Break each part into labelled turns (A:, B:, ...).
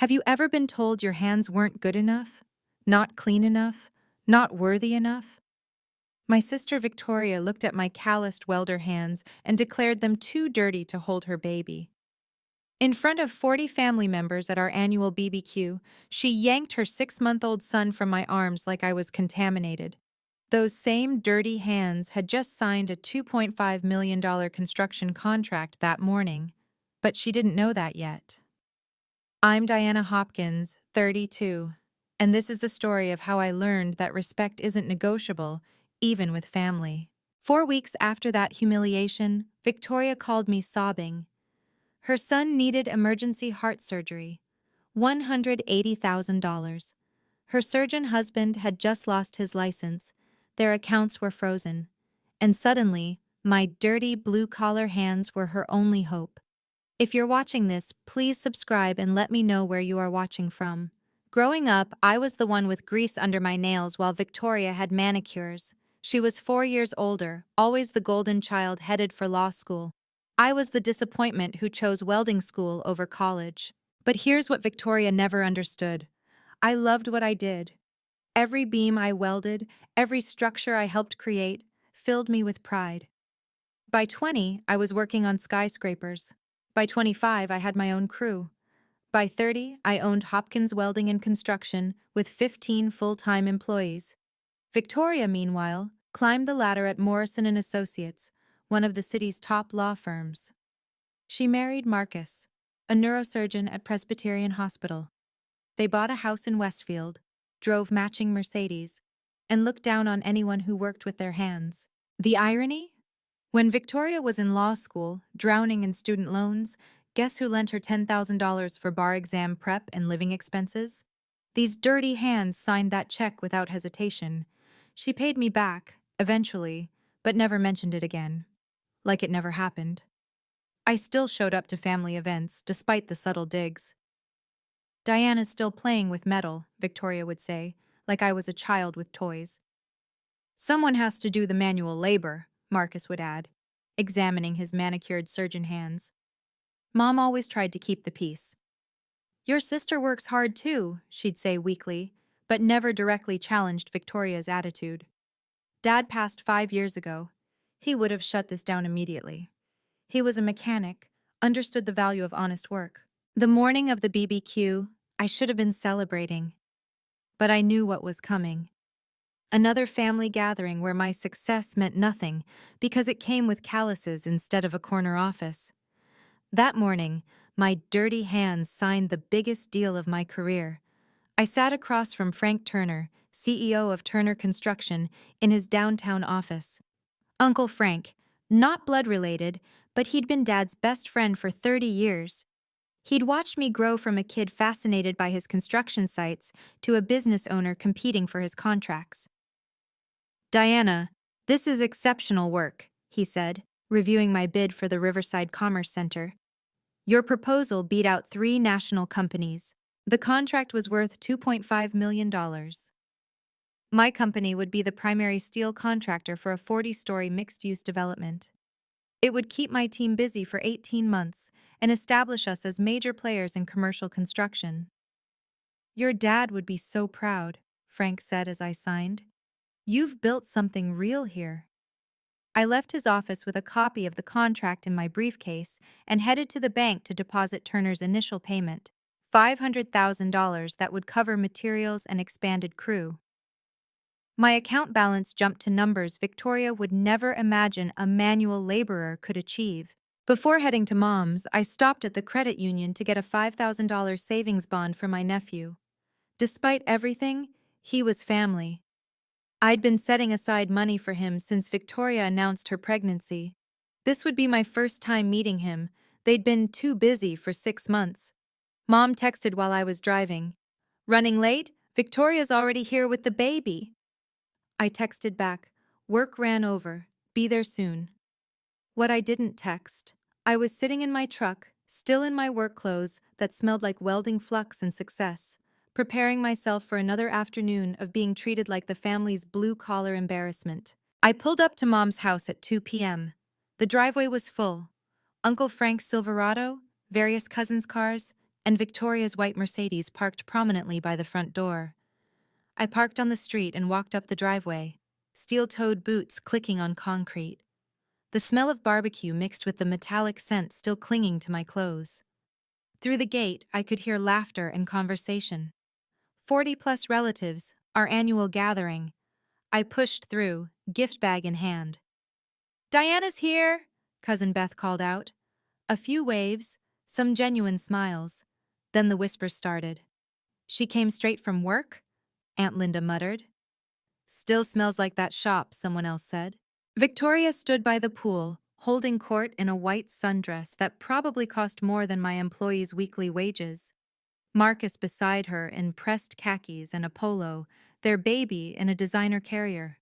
A: Have you ever been told your hands weren't good enough? Not clean enough? Not worthy enough? My sister Victoria looked at my calloused welder hands and declared them too dirty to hold her baby. In front of 40 family members at our annual BBQ, she yanked her 6-month-old son from my arms like I was contaminated. Those same dirty hands had just signed a $2.5 million construction contract that morning, but she didn't know that yet. I'm Diana Hopkins, 32, and this is the story of how I learned that respect isn't negotiable, even with family. 4 weeks after that humiliation, Victoria called me sobbing. Her son needed emergency heart surgery, $180,000. Her surgeon husband had just lost his license, their accounts were frozen, and suddenly, my dirty blue-collar hands were her only hope. If you're watching this, please subscribe and let me know where you are watching from. Growing up, I was the one with grease under my nails while Victoria had manicures. She was 4 years older, always the golden child headed for law school. I was the disappointment who chose welding school over college. But here's what Victoria never understood. I loved what I did. Every beam I welded, every structure I helped create, filled me with pride. By 20, I was working on skyscrapers. By 25, I had my own crew. By 30, I owned Hopkins Welding and Construction with 15 full-time employees. Victoria, meanwhile, climbed the ladder at Morrison & Associates, one of the city's top law firms. She married Marcus, a neurosurgeon at Presbyterian Hospital. They bought a house in Westfield, drove matching Mercedes, and looked down on anyone who worked with their hands. The irony? When Victoria was in law school, drowning in student loans, guess who lent her $10,000 for bar exam prep and living expenses? These dirty hands signed that check without hesitation. She paid me back, eventually, but never mentioned it again. Like it never happened. I still showed up to family events, despite the subtle digs. Diana's still playing with metal, Victoria would say, like I was a child with toys. Someone has to do the manual labor, Marcus would add, examining his manicured surgeon hands. Mom always tried to keep the peace. Your sister works hard too, she'd say weakly, but never directly challenged Victoria's attitude. Dad passed 5 years ago. He would have shut this down immediately. He was a mechanic, understood the value of honest work. The morning of the BBQ, I should have been celebrating. But I knew what was coming. Another family gathering where my success meant nothing because it came with calluses instead of a corner office. That morning, my dirty hands signed the biggest deal of my career. I sat across from Frank Turner, CEO of Turner Construction, in his downtown office. Uncle Frank, not blood-related, but he'd been Dad's best friend for 30 years. He'd watched me grow from a kid fascinated by his construction sites to a business owner competing for his contracts. Diana, this is exceptional work, he said, reviewing my bid for the Riverside Commerce Center. Your proposal beat out 3 national companies. The contract was worth $2.5 million. My company would be the primary steel contractor for a 40-story mixed-use development. It would keep my team busy for 18 months and establish us as major players in commercial construction. Your dad would be so proud, Frank said as I signed. You've built something real here. I left his office with a copy of the contract in my briefcase and headed to the bank to deposit Turner's initial payment, $500,000 that would cover materials and expanded crew. My account balance jumped to numbers Victoria would never imagine a manual laborer could achieve. Before heading to Mom's, I stopped at the credit union to get a $5,000 savings bond for my nephew. Despite everything, he was family. I'd been setting aside money for him since Victoria announced her pregnancy. This would be my first time meeting him. They'd been too busy for 6 months. Mom texted while I was driving. Running late? Victoria's already here with the baby. I texted back, work ran over, be there soon. What I didn't text. I was sitting in my truck, still in my work clothes that smelled like welding flux and success, preparing myself for another afternoon of being treated like the family's blue-collar embarrassment. I pulled up to Mom's house at 2 p.m. The driveway was full. Uncle Frank's Silverado, various cousins' cars, and Victoria's white Mercedes parked prominently by the front door. I parked on the street and walked up the driveway, steel-toed boots clicking on concrete. The smell of barbecue mixed with the metallic scent still clinging to my clothes. Through the gate, I could hear laughter and conversation. 40-plus relatives, our annual gathering. I pushed through, gift bag in hand. "Diana's here!" Cousin Beth called out. A few waves, some genuine smiles. Then the whispers started. "She came straight from work?" Aunt Linda muttered. "Still smells like that shop," someone else said. Victoria stood by the pool, holding court in a white sundress that probably cost more than my employees' weekly wages. Marcus beside her in pressed khakis and a polo, their baby in a designer carrier.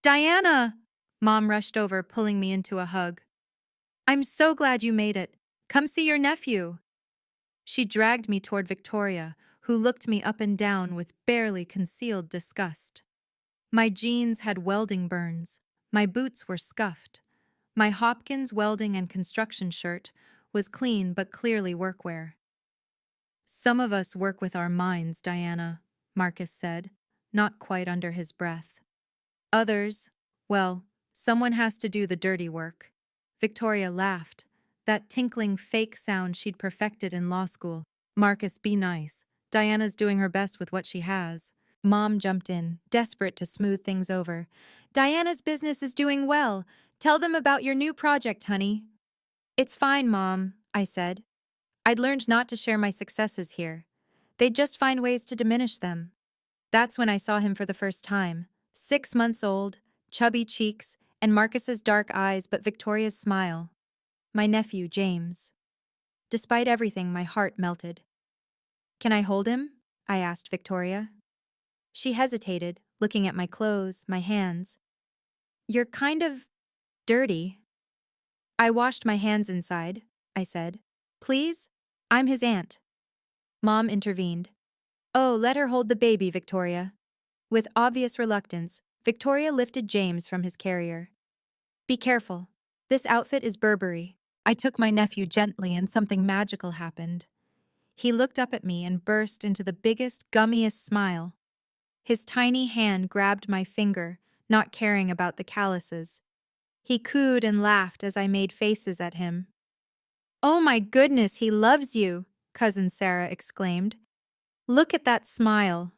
A: "Diana!" Mom rushed over, pulling me into a hug. "I'm so glad you made it. Come see your nephew." She dragged me toward Victoria, who looked me up and down with barely concealed disgust. My jeans had welding burns. My boots were scuffed. My Hopkins welding and construction shirt was clean but clearly workwear. "Some of us work with our minds, Diana," Marcus said, not quite under his breath. "Others, well, someone has to do the dirty work." Victoria laughed, that tinkling fake sound she'd perfected in law school. "Marcus, be nice. Diana's doing her best with what she has." Mom jumped in, desperate to smooth things over. "Diana's business is doing well. Tell them about your new project, honey." "It's fine, Mom," I said. I'd learned not to share my successes here. They'd just find ways to diminish them. That's when I saw him for the first time. 6 months old, chubby cheeks, and Marcus's dark eyes but Victoria's smile. My nephew, James. Despite everything, my heart melted. "Can I hold him?" I asked Victoria. She hesitated, looking at my clothes, my hands. "You're kind of dirty." "I washed my hands inside," I said. "Please? I'm his aunt." Mom intervened. "Oh, let her hold the baby, Victoria." With obvious reluctance, Victoria lifted James from his carrier. "Be careful. This outfit is Burberry." I took my nephew gently and something magical happened. He looked up at me and burst into the biggest, gummiest smile. His tiny hand grabbed my finger, not caring about the calluses. He cooed and laughed as I made faces at him. "Oh my goodness, he loves you," Cousin Sarah exclaimed. "Look at that smile."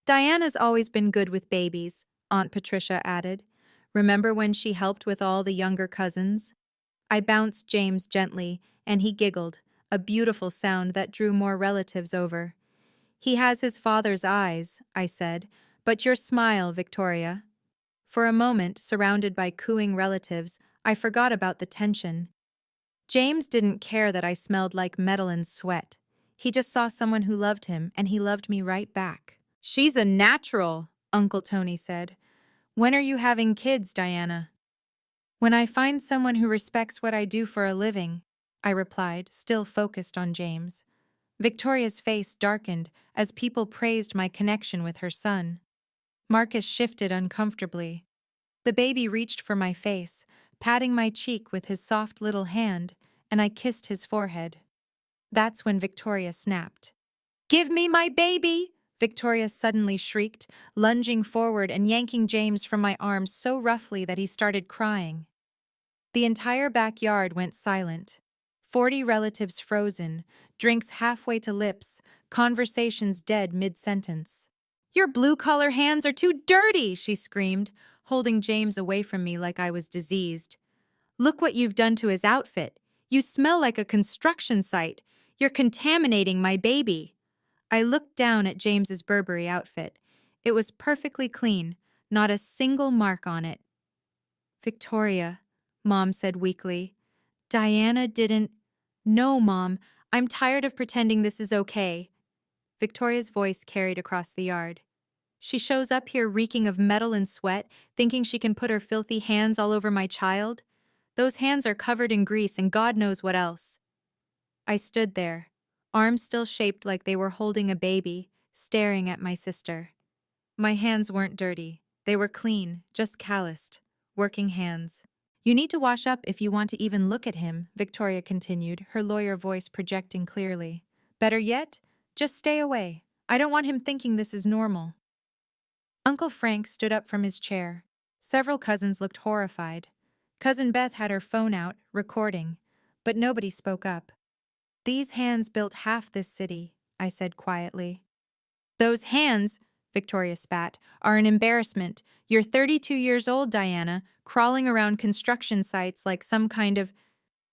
A: "Diana's always been good with babies," Aunt Patricia added. "Remember when she helped with all the younger cousins?" I bounced James gently, and he giggled, a beautiful sound that drew more relatives over. "He has his father's eyes," I said, "but your smile, Victoria." For a moment, surrounded by cooing relatives, I forgot about the tension. James didn't care that I smelled like metal and sweat. He just saw someone who loved him, and he loved me right back. "She's a natural," Uncle Tony said. "When are you having kids, Diana?" "When I find someone who respects what I do for a living," I replied, still focused on James. Victoria's face darkened as people praised my connection with her son. Marcus shifted uncomfortably. The baby reached for my face, patting my cheek with his soft little hand, and I kissed his forehead. That's when Victoria snapped. "Give me my baby!" Victoria suddenly shrieked, lunging forward and yanking James from my arms so roughly that he started crying. The entire backyard went silent. 40 relatives frozen, drinks halfway to lips, conversations dead mid-sentence. "Your blue-collar hands are too dirty!" she screamed, holding James away from me like I was diseased. "Look what you've done to his outfit. You smell like a construction site. You're contaminating my baby." I looked down at James's Burberry outfit. It was perfectly clean, not a single mark on it. "Victoria," Mom said weakly. "Diana didn't—" "No, Mom, I'm tired of pretending this is okay." Victoria's voice carried across the yard. "She shows up here reeking of metal and sweat, thinking she can put her filthy hands all over my child. Those hands are covered in grease and God knows what else." I stood there, arms still shaped like they were holding a baby, staring at my sister. My hands weren't dirty. They were clean, just calloused. Working hands. You need to wash up if you want to even look at him, Victoria continued, her lawyer voice projecting clearly. Better yet, just stay away. I don't want him thinking this is normal. Uncle Frank stood up from his chair. Several cousins looked horrified. Cousin Beth had her phone out, recording, but nobody spoke up. These hands built half this city, I said quietly. Those hands, Victoria spat, are an embarrassment. You're 32 years old, Diana, crawling around construction sites like some kind of…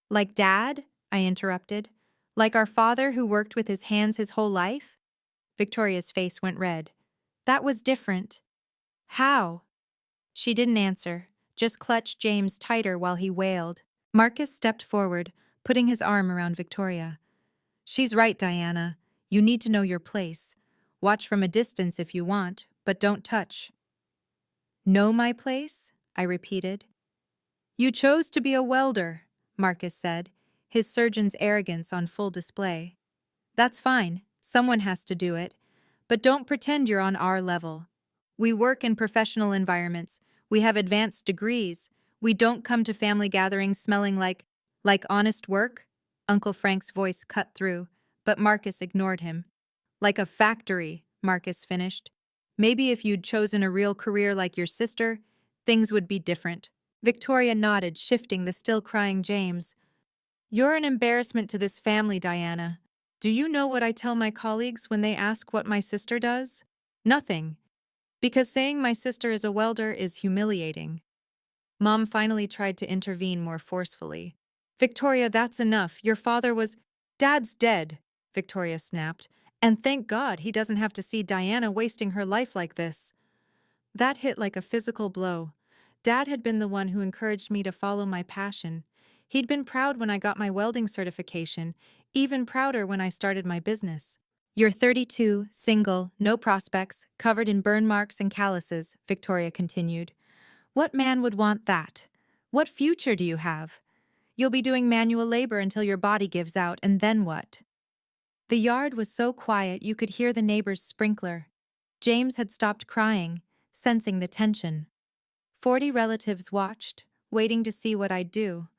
A: Like Dad? I interrupted. Like our father who worked with his hands his whole life? Victoria's face went red. That was different. How? She didn't answer, just clutched James tighter while he wailed. Marcus stepped forward, putting his arm around Victoria. She's right, Diana. You need to know your place. Watch from a distance if you want, but don't touch. Know my place? I repeated. You chose to be a welder, Marcus said, his surgeon's arrogance on full display. That's fine, someone has to do it, but don't pretend you're on our level. We work in professional environments, we have advanced degrees, we don't come to family gatherings smelling like honest work? Uncle Frank's voice cut through, but Marcus ignored him. Like a factory, Marcus finished. Maybe if you'd chosen a real career like your sister, things would be different. Victoria nodded, shifting the still crying James. You're an embarrassment to this family, Diana. Do you know what I tell my colleagues when they ask what my sister does? Nothing. Because saying my sister is a welder is humiliating. Mom finally tried to intervene more forcefully. Victoria, that's enough. Your father was… Dad's dead, Victoria snapped. And thank God he doesn't have to see Diana wasting her life like this. That hit like a physical blow. Dad had been the one who encouraged me to follow my passion. He'd been proud when I got my welding certification, even prouder when I started my business. You're 32, single, no prospects, covered in burn marks and calluses, Victoria continued. What man would want that? What future do you have? You'll be doing manual labor until your body gives out, and then what? The yard was so quiet you could hear the neighbor's sprinkler. James had stopped crying, sensing the tension. 40 relatives watched, waiting to see what I'd do.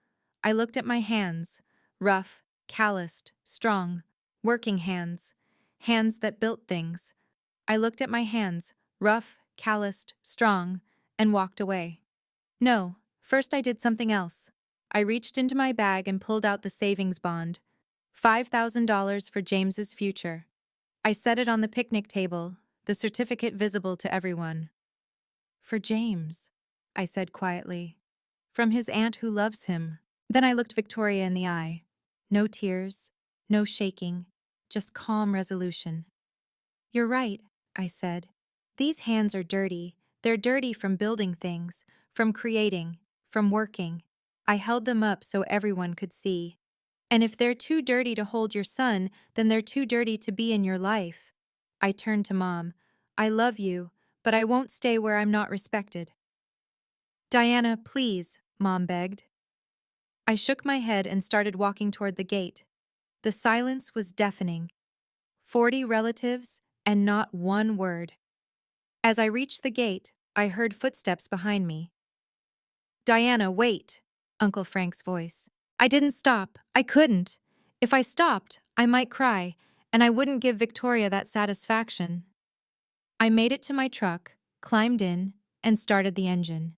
A: I looked at my hands, rough, calloused, strong, working hands, hands that built things. I looked at my hands, rough, calloused, strong, and walked away. No, first I did something else. I reached into my bag and pulled out the savings bond. $5,000 for James's future. I set it on the picnic table, the certificate visible to everyone. For James, I said quietly. From his aunt who loves him. Then I looked Victoria in the eye. No tears, no shaking, just calm resolution. You're right, I said. These hands are dirty. They're dirty from building things, from creating, from working. I held them up so everyone could see. And if they're too dirty to hold your son, then they're too dirty to be in your life. I turned to Mom. I love you, but I won't stay where I'm not respected. Diana, please, Mom begged. I shook my head and started walking toward the gate. The silence was deafening. 40 relatives and not one word. As I reached the gate, I heard footsteps behind me. Diana, wait, Uncle Frank's voice. I didn't stop. I couldn't. If I stopped, I might cry, and I wouldn't give Victoria that satisfaction. I made it to my truck, climbed in, and started the engine.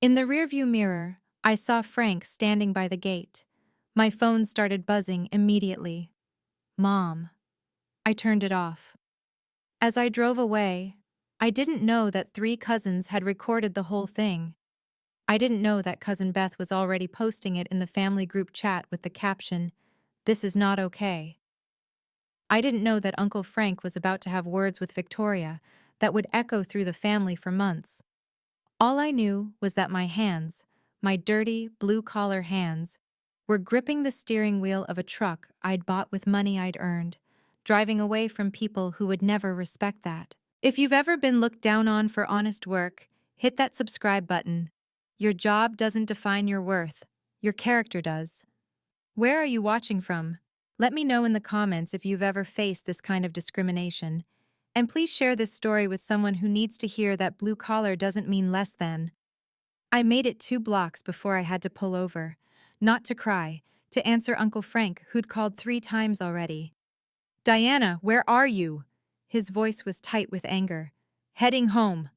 A: In the rearview mirror, I saw Frank standing by the gate. My phone started buzzing immediately. Mom. I turned it off. As I drove away, I didn't know that 3 cousins had recorded the whole thing. I didn't know that Cousin Beth was already posting it in the family group chat with the caption, "This is not okay." I didn't know that Uncle Frank was about to have words with Victoria that would echo through the family for months. All I knew was that my hands, my dirty, blue-collar hands, were gripping the steering wheel of a truck I'd bought with money I'd earned, driving away from people who would never respect that. If you've ever been looked down on for honest work, hit that subscribe button. Your job doesn't define your worth. Your character does. Where are you watching from? Let me know in the comments if you've ever faced this kind of discrimination. And please share this story with someone who needs to hear that blue collar doesn't mean less than. I made it 2 blocks before I had to pull over. Not to cry, to answer Uncle Frank, who'd called 3 times already. Diana, where are you? His voice was tight with anger. Heading home.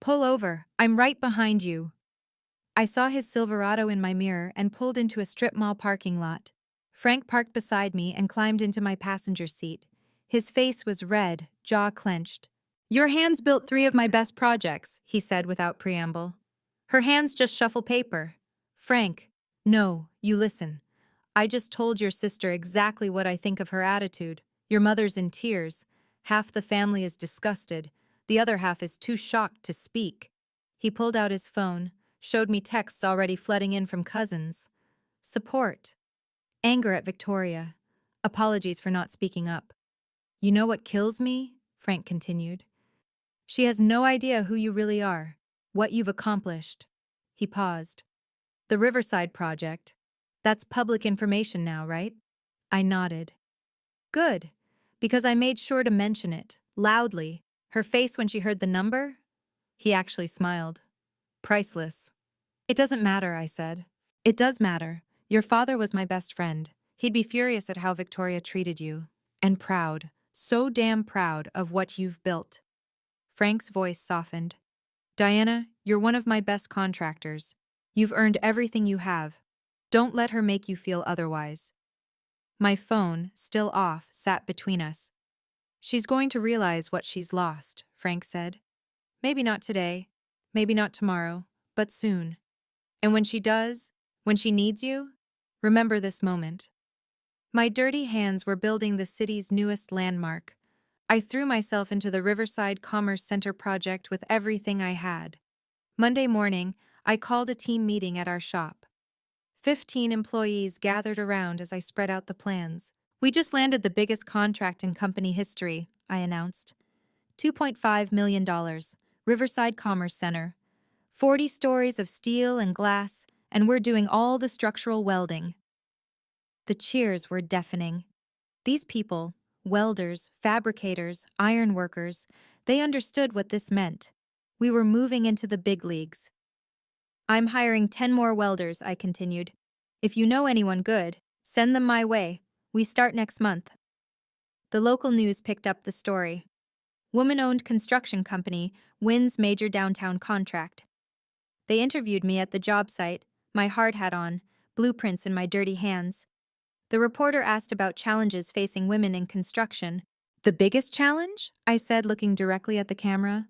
A: Pull over, I'm right behind you. I saw his Silverado in my mirror and pulled into a strip mall parking lot. Frank parked beside me and climbed into my passenger seat. His face was red, jaw clenched. Your hands built 3 of my best projects, he said without preamble. Her hands just shuffle paper. Frank, no, you listen. I just told your sister exactly what I think of her attitude. Your mother's in tears. Half the family is disgusted. The other half is too shocked to speak. He pulled out his phone, showed me texts already flooding in from cousins. Support. Anger at Victoria. Apologies for not speaking up. You know what kills me? Frank continued. She has no idea who you really are, what you've accomplished. He paused. The Riverside Project. That's public information now, right? I nodded. Good, because I made sure to mention it, loudly. Her face when she heard the number? He actually smiled. Priceless. It doesn't matter, I said. It does matter. Your father was my best friend. He'd be furious at how Victoria treated you. And proud, so damn proud of what you've built. Frank's voice softened. Diana, you're one of my best contractors. You've earned everything you have. Don't let her make you feel otherwise. My phone, still off, sat between us. She's going to realize what she's lost, Frank said. Maybe not today, maybe not tomorrow, but soon. And when she does, when she needs you, remember this moment. My dirty hands were building the city's newest landmark. I threw myself into the Riverside Commerce Center project with everything I had. Monday morning, I called a team meeting at our shop. 15 employees gathered around as I spread out the plans. We just landed the biggest contract in company history, I announced. $2.5 million, Riverside Commerce Center. 40 stories of steel and glass, and we're doing all the structural welding. The cheers were deafening. These people, welders, fabricators, ironworkers, they understood what this meant. We were moving into the big leagues. I'm hiring 10 more welders, I continued. If you know anyone good, send them my way. We start next month. The local news picked up the story. Woman-owned construction company wins major downtown contract. They interviewed me at the job site, my hard hat on, blueprints in my dirty hands. The reporter asked about challenges facing women in construction. The biggest challenge? I said, looking directly at the camera.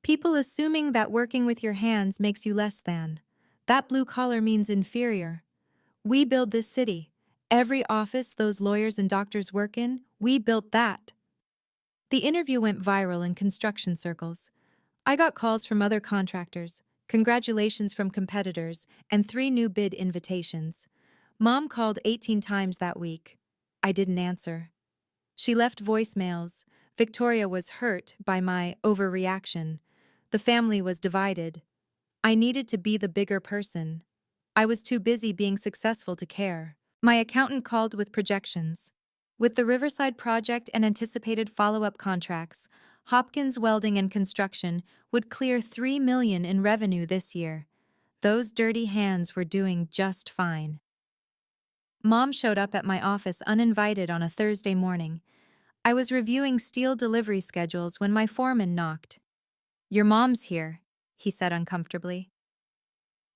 A: People assuming that working with your hands makes you less than. That blue collar means inferior. We build this city. Every office those lawyers and doctors work in, we built that. The interview went viral in construction circles. I got calls from other contractors, congratulations from competitors, and 3 new bid invitations. Mom called 18 times that week. I didn't answer. She left voicemails. Victoria was hurt by my overreaction. The family was divided. I needed to be the bigger person. I was too busy being successful to care. My accountant called with projections. With the Riverside project and anticipated follow-up contracts, Hopkins Welding and Construction would clear $3 million in revenue this year. Those dirty hands were doing just fine. Mom showed up at my office uninvited on a Thursday morning. I was reviewing steel delivery schedules when my foreman knocked. Your mom's here, he said uncomfortably.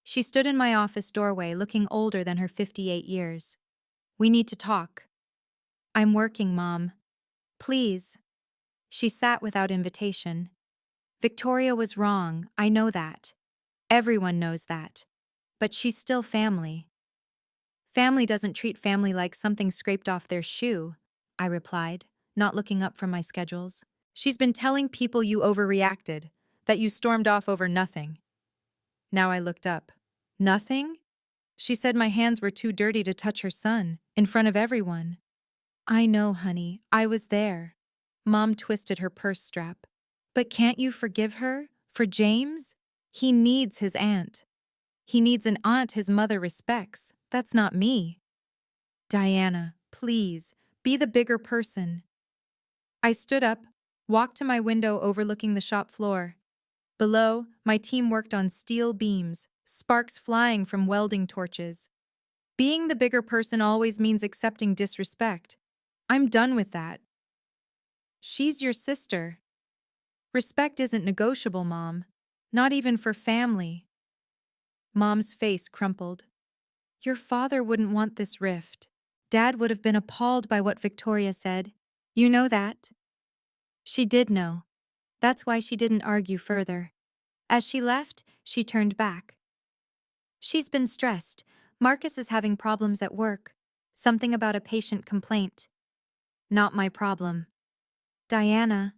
A: She stood in my office doorway looking older than her 58 years. We need to talk. I'm working, Mom. Please. She sat without invitation. Victoria was wrong, I know that. Everyone knows that. But she's still family. Family doesn't treat family like something scraped off their shoe, I replied, not looking up from my schedules. She's been telling people you overreacted, that you stormed off over nothing. Now I looked up. Nothing? She said my hands were too dirty to touch her son, in front of everyone. I know, honey, I was there. Mom twisted her purse strap. But can't you forgive her? For James? He needs his aunt. He needs an aunt his mother respects. That's not me. Diana, please, be the bigger person. I stood up, walked to my window overlooking the shop floor. Below, my team worked on steel beams, sparks flying from welding torches. Being the bigger person always means accepting disrespect. I'm done with that. She's your sister. Respect isn't negotiable, Mom. Not even for family. Mom's face crumpled. Your father wouldn't want this rift. Dad would have been appalled by what Victoria said. You know that? She did know. That's why she didn't argue further. As she left, she turned back. She's been stressed. Marcus is having problems at work. Something about a patient complaint. Not my problem. Diana.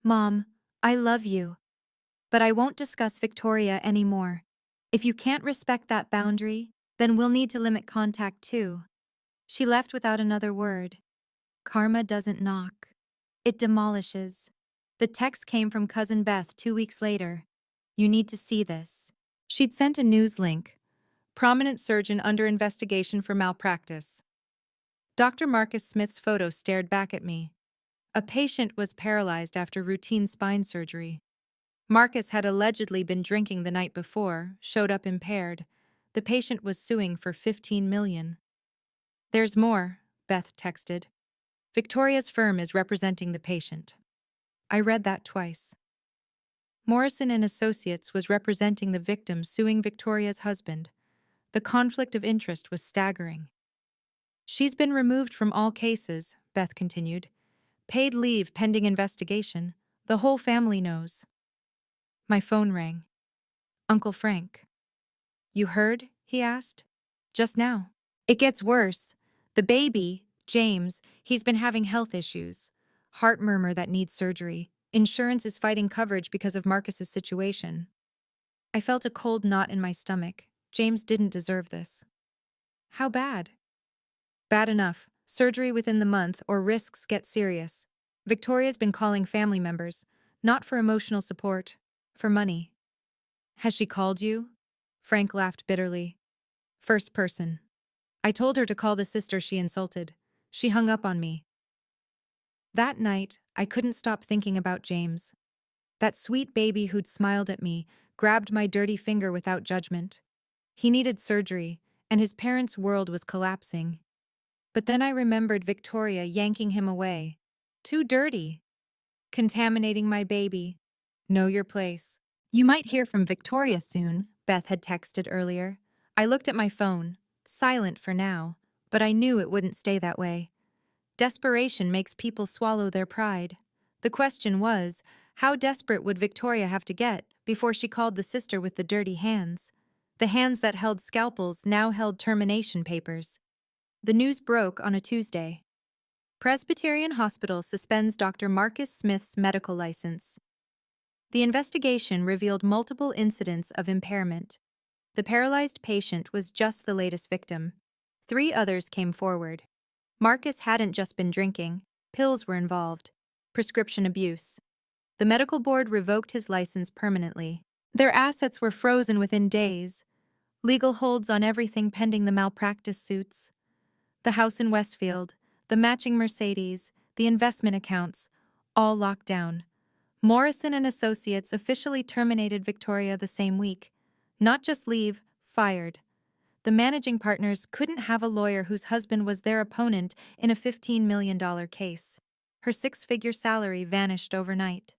A: Mom, I love you. But I won't discuss Victoria anymore. If you can't respect that boundary, then we'll need to limit contact too. She left without another word. Karma doesn't knock. It demolishes. The text came from Cousin Beth 2 weeks later. You need to see this. She'd sent a news link. Prominent surgeon under investigation for malpractice. Dr. Marcus Smith's photo stared back at me. A patient was paralyzed after routine spine surgery. Marcus had allegedly been drinking the night before, showed up impaired. The patient was suing for $15 million. There's more, Beth texted. Victoria's firm is representing the patient. I read that twice. Morrison and Associates was representing the victim suing Victoria's husband. The conflict of interest was staggering. She's been removed from all cases, Beth continued. Paid leave pending investigation. The whole family knows. My phone rang. Uncle Frank. You heard? He asked. Just now. It gets worse. The baby, James, he's been having health issues. Heart murmur that needs surgery. Insurance is fighting coverage because of Marcus's situation. I felt a cold knot in my stomach. James didn't deserve this. How bad? Bad enough. Surgery within the month or risks get serious. Victoria's been calling family members, not for emotional support, for money. Has she called you? Frank laughed bitterly. First person. I told her to call the sister she insulted. She hung up on me. That night, I couldn't stop thinking about James. That sweet baby who'd smiled at me, grabbed my dirty finger without judgment. He needed surgery, and his parents' world was collapsing. But then I remembered Victoria yanking him away. Too dirty. Contaminating my baby. Know your place. You might hear from Victoria soon, Beth had texted earlier. I looked at my phone. Silent for now, but I knew it wouldn't stay that way. Desperation makes people swallow their pride. The question was, how desperate would Victoria have to get before she called the sister with the dirty hands? The hands that held scalpels now held termination papers. The news broke on a Tuesday. Presbyterian Hospital suspends Dr. Marcus Smith's medical license. The investigation revealed multiple incidents of impairment. The paralyzed patient was just the latest victim. 3 others came forward. Marcus hadn't just been drinking. Pills were involved. Prescription abuse. The medical board revoked his license permanently. Their assets were frozen within days. Legal holds on everything pending the malpractice suits. The house in Westfield, the matching Mercedes, the investment accounts, all locked down. Morrison and Associates officially terminated Victoria the same week. Not just leave, fired. The managing partners couldn't have a lawyer whose husband was their opponent in a $15 million case. Her 6-figure salary vanished overnight.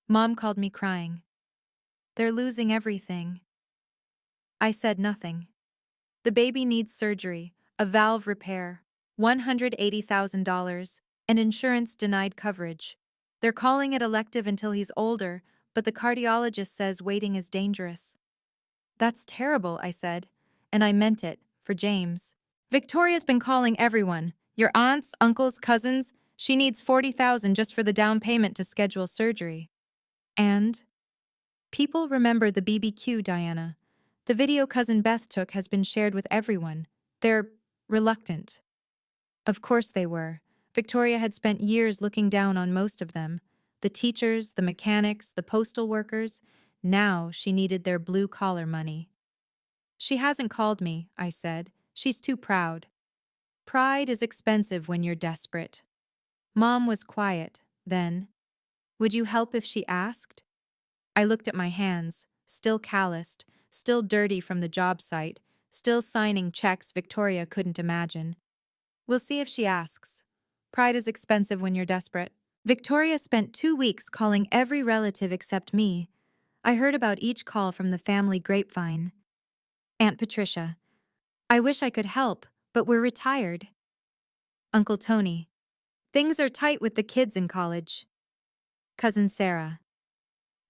A: Mom called me crying. They're losing everything. I said nothing. The baby needs surgery, a valve repair, $180,000, and insurance denied coverage. They're calling it elective until he's older, but the cardiologist says waiting is dangerous. That's terrible, I said, and I meant it, for James. Victoria's been calling everyone, your aunts, uncles, cousins. She needs $40,000 just for the down payment to schedule surgery. And? People remember the BBQ, Diana. The video Cousin Beth took has been shared with everyone. They're reluctant. Of course they were. Victoria had spent years looking down on most of them. The teachers, the mechanics, the postal workers. Now she needed their blue-collar money. She hasn't called me, I said. She's too proud. Pride is expensive when you're desperate. Mom was quiet, then. Would you help if she asked? I looked at my hands, still calloused, still dirty from the job site, still signing checks Victoria couldn't imagine. We'll see if she asks. Pride is expensive when you're desperate. Victoria spent 2 weeks calling every relative except me. I heard about each call from the family grapevine. Aunt Patricia. I wish I could help, but we're retired. Uncle Tony. Things are tight with the kids in college. Cousin Sarah.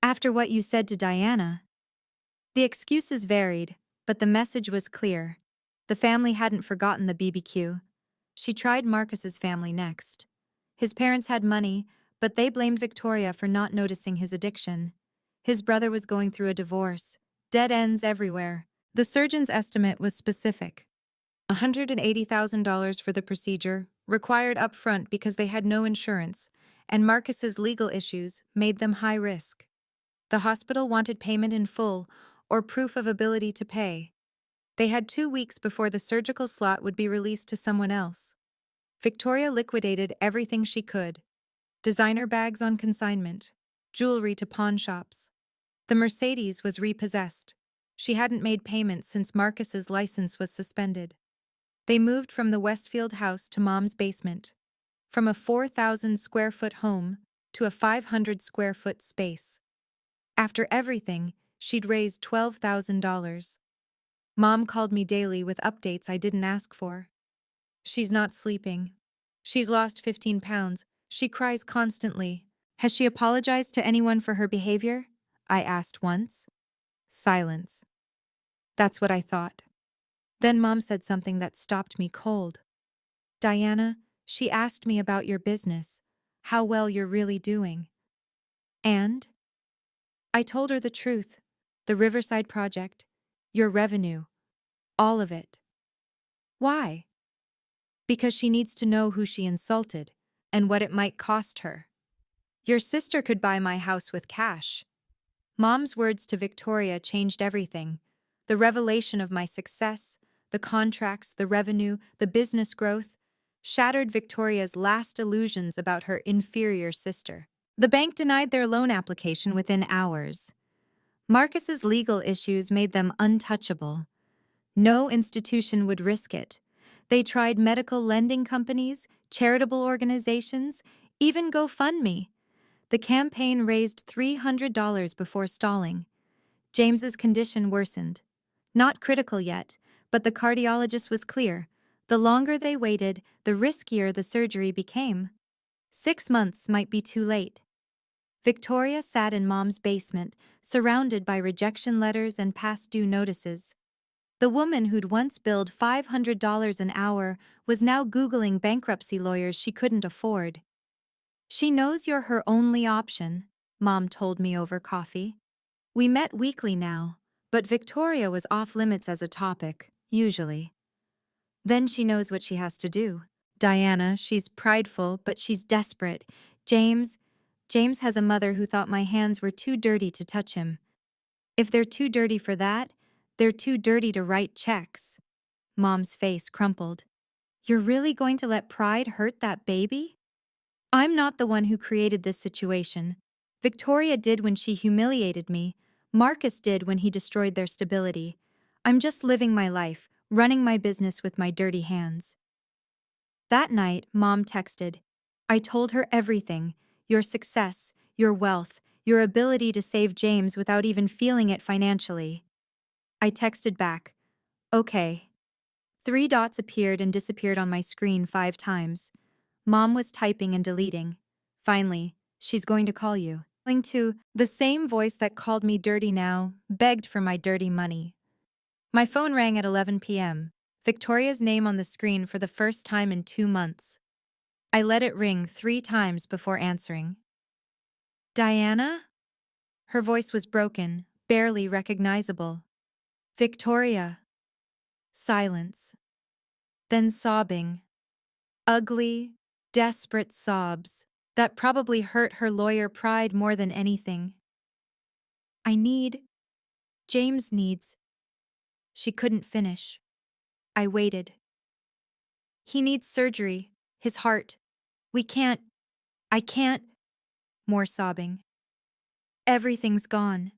A: After what you said to Diana. The excuses varied, but the message was clear. The family hadn't forgotten the BBQ. She tried Marcus's family next. His parents had money, but they blamed Victoria for not noticing his addiction. His brother was going through a divorce. Dead ends everywhere. The surgeon's estimate was specific. $180,000 for the procedure, required upfront because they had no insurance, and Marcus's legal issues made them high risk. The hospital wanted payment in full or proof of ability to pay. They had 2 weeks before the surgical slot would be released to someone else. Victoria liquidated everything she could. Designer bags on consignment, jewelry to pawn shops. The Mercedes was repossessed. She hadn't made payments since Marcus's license was suspended. They moved from the Westfield house to Mom's basement, from a 4,000 square foot home to a 500 square foot space. After everything, she'd raised $12,000. Mom called me daily with updates I didn't ask for. She's not sleeping. She's lost 15 pounds. She cries constantly. Has she apologized to anyone for her behavior? I asked once. Silence. That's what I thought. Then Mom said something that stopped me cold. Diana, she asked me about your business, how well you're really doing. And? I told her the truth. The Riverside project, your revenue, all of it. Why? Because she needs to know who she insulted and what it might cost her. Your sister could buy my house with cash. Mom's words to Victoria changed everything. The revelation of my success, the contracts, the revenue, the business growth, shattered Victoria's last illusions about her inferior sister. The bank denied their loan application within hours. Marcus's legal issues made them untouchable. No institution would risk it. They tried medical lending companies, charitable organizations, even GoFundMe. The campaign raised $300 before stalling. James's condition worsened. Not critical yet, but the cardiologist was clear. The longer they waited, the riskier the surgery became. 6 months might be too late. Victoria sat in Mom's basement, surrounded by rejection letters and past due notices. The woman who'd once billed $500 an hour was now Googling bankruptcy lawyers she couldn't afford. She knows you're her only option, Mom told me over coffee. We met weekly now, but Victoria was off limits as a topic, usually. Then she knows what she has to do. Diana, she's prideful, but she's desperate. James has a mother who thought my hands were too dirty to touch him. If they're too dirty for that, they're too dirty to write checks. Mom's face crumpled. You're really going to let pride hurt that baby? I'm not the one who created this situation. Victoria did when she humiliated me. Marcus did when he destroyed their stability. I'm just living my life, running my business with my dirty hands. That night, Mom texted. I told her everything, your success, your wealth, your ability to save James without even feeling it financially. I texted back, okay. 3 dots appeared and disappeared on my screen 5 times. Mom was typing and deleting. Finally, she's going to call you. Going to, the same voice that called me dirty now, begged for my dirty money. My phone rang at 11 p.m. Victoria's name on the screen for the first time in 2 months. I let it ring 3 times before answering. Diana? Her voice was broken, barely recognizable. Victoria. Silence. Then sobbing. Ugly, desperate sobs that probably hurt her lawyer pride more than anything. James needs. She couldn't finish. I waited. He needs surgery, his heart. I can't. More sobbing. Everything's gone.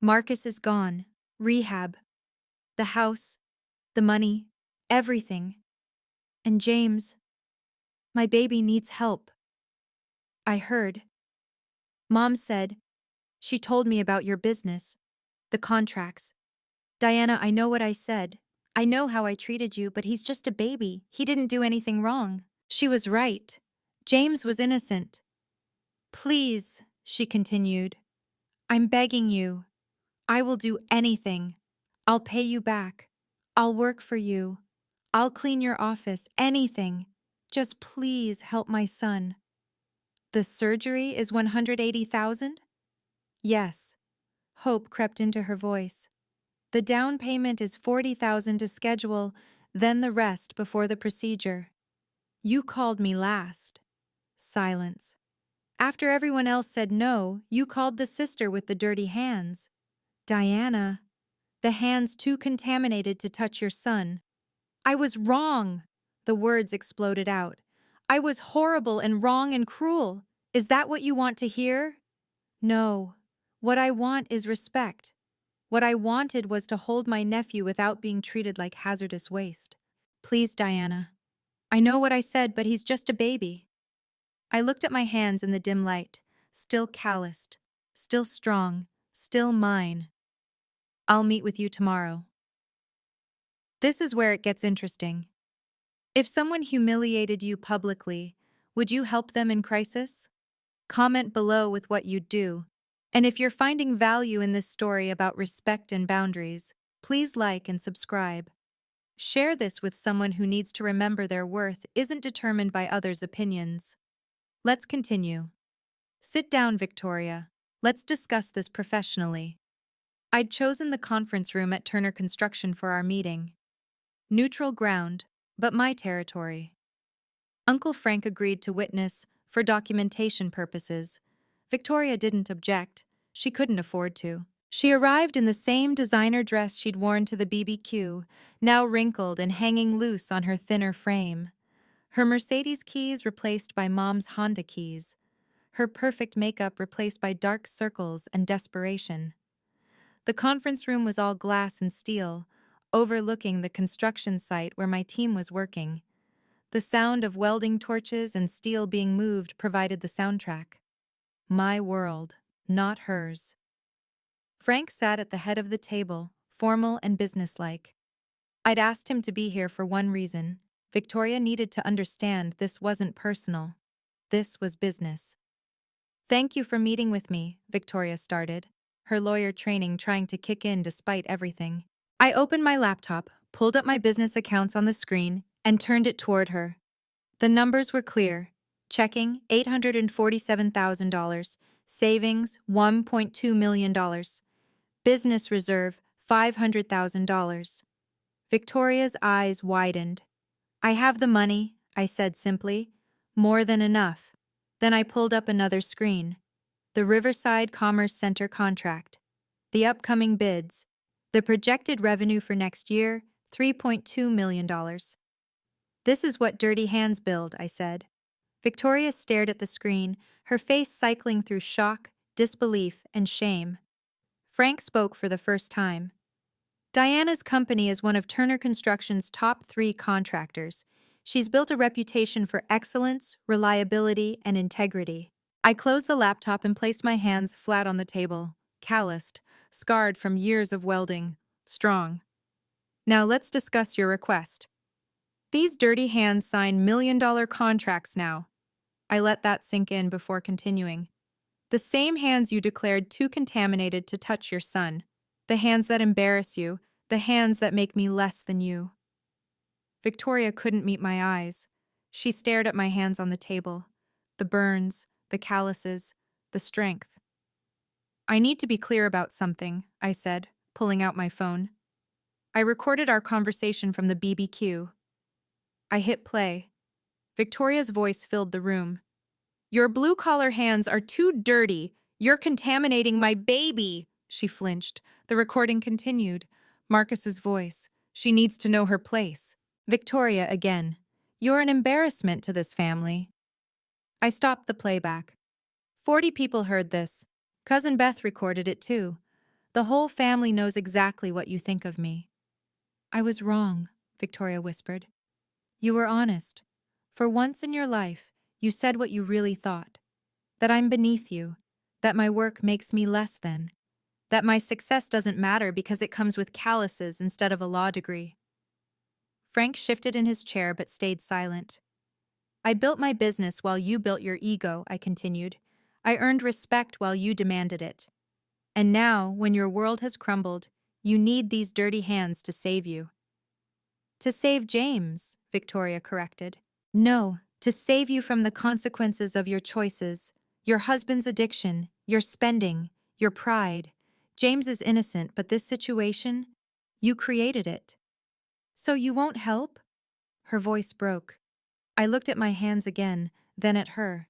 A: Marcus is gone. Rehab. The house. The money. Everything. And James, my baby needs help. I heard. Mom said, she told me about your business. The contracts. Diana, I know what I said. I know how I treated you, but he's just a baby. He didn't do anything wrong. She was right. James was innocent. Please, she continued. I'm begging you. I will do anything. I'll pay you back. I'll work for you. I'll clean your office, anything. Just please help my son. The surgery is 180,000? Yes. Hope crept into her voice. The down payment is 40,000 to schedule, then the rest before the procedure. You called me last. Silence. After everyone else said no, you called the sister with the dirty hands. Diana, the hands too contaminated to touch your son. I was wrong. The words exploded out. I was horrible and wrong and cruel. Is that what you want to hear? No. What I want is respect. What I wanted was to hold my nephew without being treated like hazardous waste. Please, Diana. I know what I said, but he's just a baby. I looked at my hands in the dim light, still calloused, still strong, still mine. I'll meet with you tomorrow. This is where it gets interesting. If someone humiliated you publicly, would you help them in crisis? Comment below with what you'd do. And if you're finding value in this story about respect and boundaries, please like and subscribe. Share this with someone who needs to remember their worth isn't determined by others' opinions. Let's continue. Sit down, Victoria. Let's discuss this professionally. I'd chosen the conference room at Turner Construction for our meeting. Neutral ground, but my territory. Uncle Frank agreed to witness for documentation purposes. Victoria didn't object. She couldn't afford to. She arrived in the same designer dress she'd worn to the BBQ, now wrinkled and hanging loose on her thinner frame. Her Mercedes keys replaced by Mom's Honda keys. Her perfect makeup replaced by dark circles and desperation. The conference room was all glass and steel, overlooking the construction site where my team was working. The sound of welding torches and steel being moved provided the soundtrack. My world, not hers. Frank sat at the head of the table, formal and businesslike. I'd asked him to be here for one reason. Victoria needed to understand this wasn't personal. This was business. Thank you for meeting with me, Victoria started, her lawyer training trying to kick in despite everything. I opened my laptop, pulled up my business accounts on the screen, and turned it toward her. The numbers were clear. Checking, $847,000. Savings, $1.2 million. Business reserve, $500,000. Victoria's eyes widened. I have the money, I said simply. More than enough. Then I pulled up another screen. The Riverside Commerce Center contract. The upcoming bids. The projected revenue for next year, $3.2 million. This is what dirty hands build, I said. Victoria stared at the screen, her face cycling through shock, disbelief, and shame. Frank spoke for the first time. Diana's company is one of Turner Construction's top 3 contractors. She's built a reputation for excellence, reliability, and integrity. I closed the laptop and placed my hands flat on the table, calloused, scarred from years of welding, strong. Now let's discuss your request. These dirty hands sign million-dollar contracts now. I let that sink in before continuing. The same hands you declared too contaminated to touch your son. The hands that embarrass you, the hands that make me less than you. Victoria couldn't meet my eyes. She stared at my hands on the table. The burns, the calluses, the strength. I need to be clear about something, I said, pulling out my phone. I recorded our conversation from the BBQ. I hit play. Victoria's voice filled the room. Your blue-collar hands are too dirty. You're contaminating my baby, she flinched. The recording continued. Marcus's voice. She needs to know her place. Victoria again. You're an embarrassment to this family. I stopped the playback. 40 people heard this. Cousin Beth recorded it too. The whole family knows exactly what you think of me. I was wrong, Victoria whispered. You were honest. For once in your life, you said what you really thought. That I'm beneath you. That my work makes me less than. That my success doesn't matter because it comes with calluses instead of a law degree. Frank shifted in his chair but stayed silent. I built my business while you built your ego, I continued. I earned respect while you demanded it. And now, when your world has crumbled, you need these dirty hands to save you. To save James, Victoria corrected. No, to save you from the consequences of your choices, your husband's addiction, your spending, your pride. James is innocent, but this situation, you created it. So you won't help? Her voice broke. I looked at my hands again, then at her.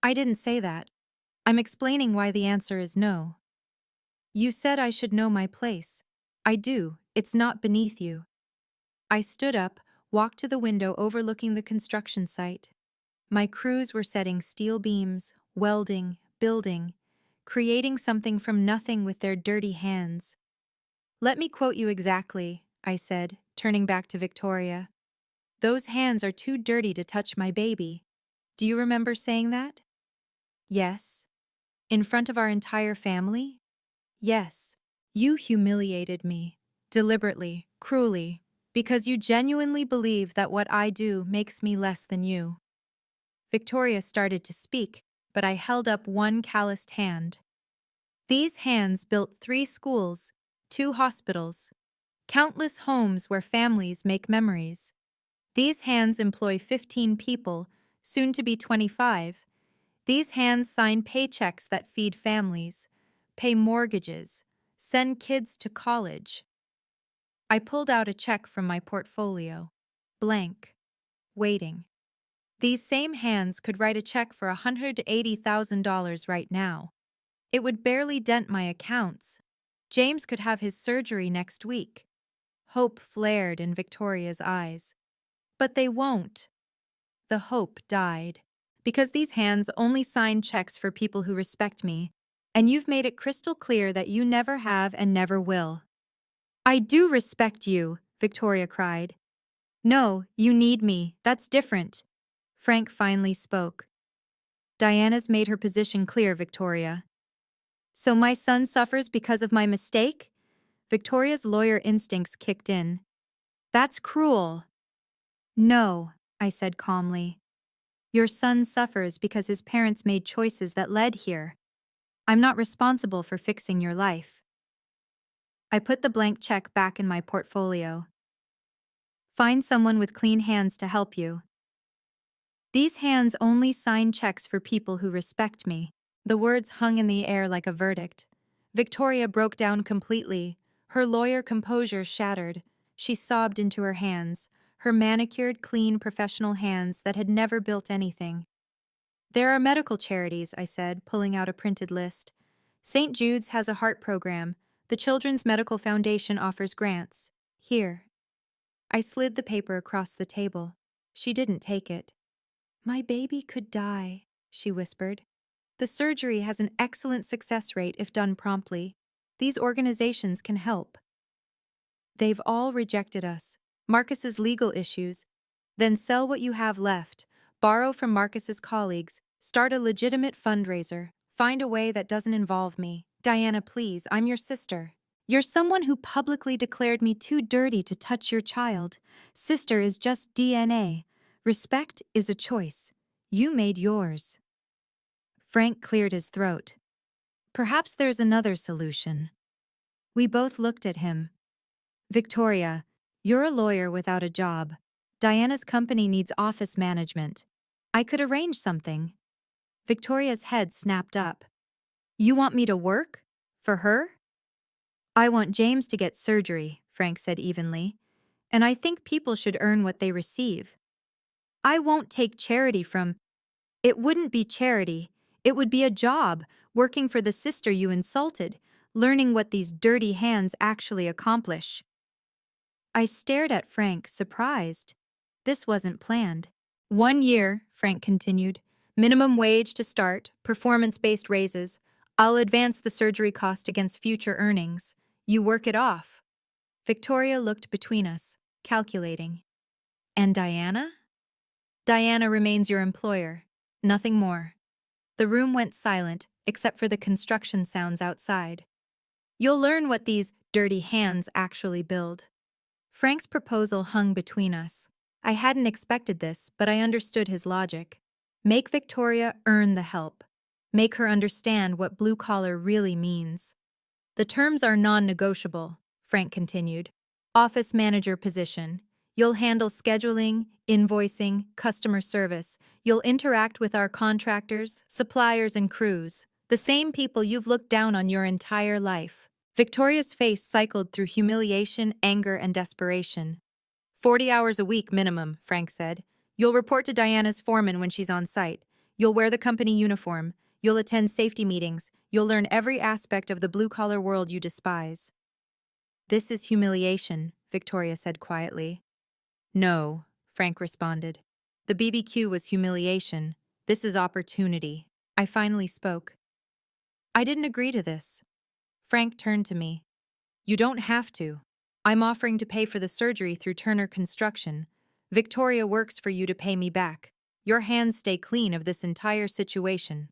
A: I didn't say that. I'm explaining why the answer is no. You said I should know my place. I do. It's not beneath you. I stood up, walked to the window overlooking the construction site. My crews were setting steel beams, welding, building, creating something from nothing with their dirty hands. Let me quote you exactly, I said, turning back to Victoria. Those hands are too dirty to touch my baby. Do you remember saying that? Yes. In front of our entire family? Yes. You humiliated me. Deliberately, cruelly, because you genuinely believe that what I do makes me less than you. Victoria started to speak, but I held up one calloused hand. These hands built 3 schools, 2 hospitals, countless homes where families make memories. These hands employ 15 people, soon to be 25. These hands sign paychecks that feed families, pay mortgages, send kids to college. I pulled out a check from my portfolio, blank, waiting. These same hands could write a check for $180,000 right now. It would barely dent my accounts. James could have his surgery next week. Hope flared in Victoria's eyes. But they won't. The hope died. Because these hands only sign checks for people who respect me, and you've made it crystal clear that you never have and never will. I do respect you, Victoria cried. No, you need me. That's different. Frank finally spoke. Diana's made her position clear, Victoria. So my son suffers because of my mistake? Victoria's lawyer instincts kicked in. That's cruel. No, I said calmly. Your son suffers because his parents made choices that led here. I'm not responsible for fixing your life. I put the blank check back in my portfolio. Find someone with clean hands to help you. These hands only sign checks for people who respect me. The words hung in the air like a verdict. Victoria broke down completely. Her lawyer composure shattered. She sobbed into her hands, her manicured, clean, professional hands that had never built anything. There are medical charities, I said, pulling out a printed list. St. Jude's has a heart program. The Children's Medical Foundation offers grants. Here. I slid the paper across the table. She didn't take it. My baby could die, she whispered. The surgery has an excellent success rate if done promptly. These organizations can help. They've all rejected us. Marcus's legal issues. Then sell what you have left. Borrow from Marcus's colleagues. Start a legitimate fundraiser. Find a way that doesn't involve me. Diana, please, I'm your sister. You're someone who publicly declared me too dirty to touch your child. Sister is just DNA. Respect is a choice. You made yours. Frank cleared his throat. Perhaps there's another solution. We both looked at him. Victoria, you're a lawyer without a job. Diana's company needs office management. I could arrange something. Victoria's head snapped up. You want me to work? For her? I want James to get surgery, Frank said evenly. And I think people should earn what they receive. I won't take charity from... It wouldn't be charity. It would be a job, working for the sister you insulted, learning what these dirty hands actually accomplish. I stared at Frank, surprised. This wasn't planned. 1 year, Frank continued. Minimum wage to start, performance-based raises. I'll advance the surgery cost against future earnings. You work it off. Victoria looked between us, calculating. And Diana? Diana remains your employer. Nothing more. The room went silent, except for the construction sounds outside. You'll learn what these dirty hands actually build. Frank's proposal hung between us. I hadn't expected this, but I understood his logic. Make Victoria earn the help. Make her understand what blue collar really means. The terms are non-negotiable, Frank continued. Office manager position. You'll handle scheduling, invoicing, customer service. You'll interact with our contractors, suppliers, and crews. The same people you've looked down on your entire life. Victoria's face cycled through humiliation, anger, and desperation. 40 hours a week minimum, Frank said. You'll report to Diana's foreman when she's on site. You'll wear the company uniform. You'll attend safety meetings. You'll learn every aspect of the blue-collar world you despise. This is humiliation, Victoria said quietly. No, Frank responded. The BBQ was humiliation. This is opportunity. I finally spoke. I didn't agree to this. Frank turned to me. You don't have to. I'm offering to pay for the surgery through Turner Construction. Victoria works for you to pay me back. Your hands stay clean of this entire situation.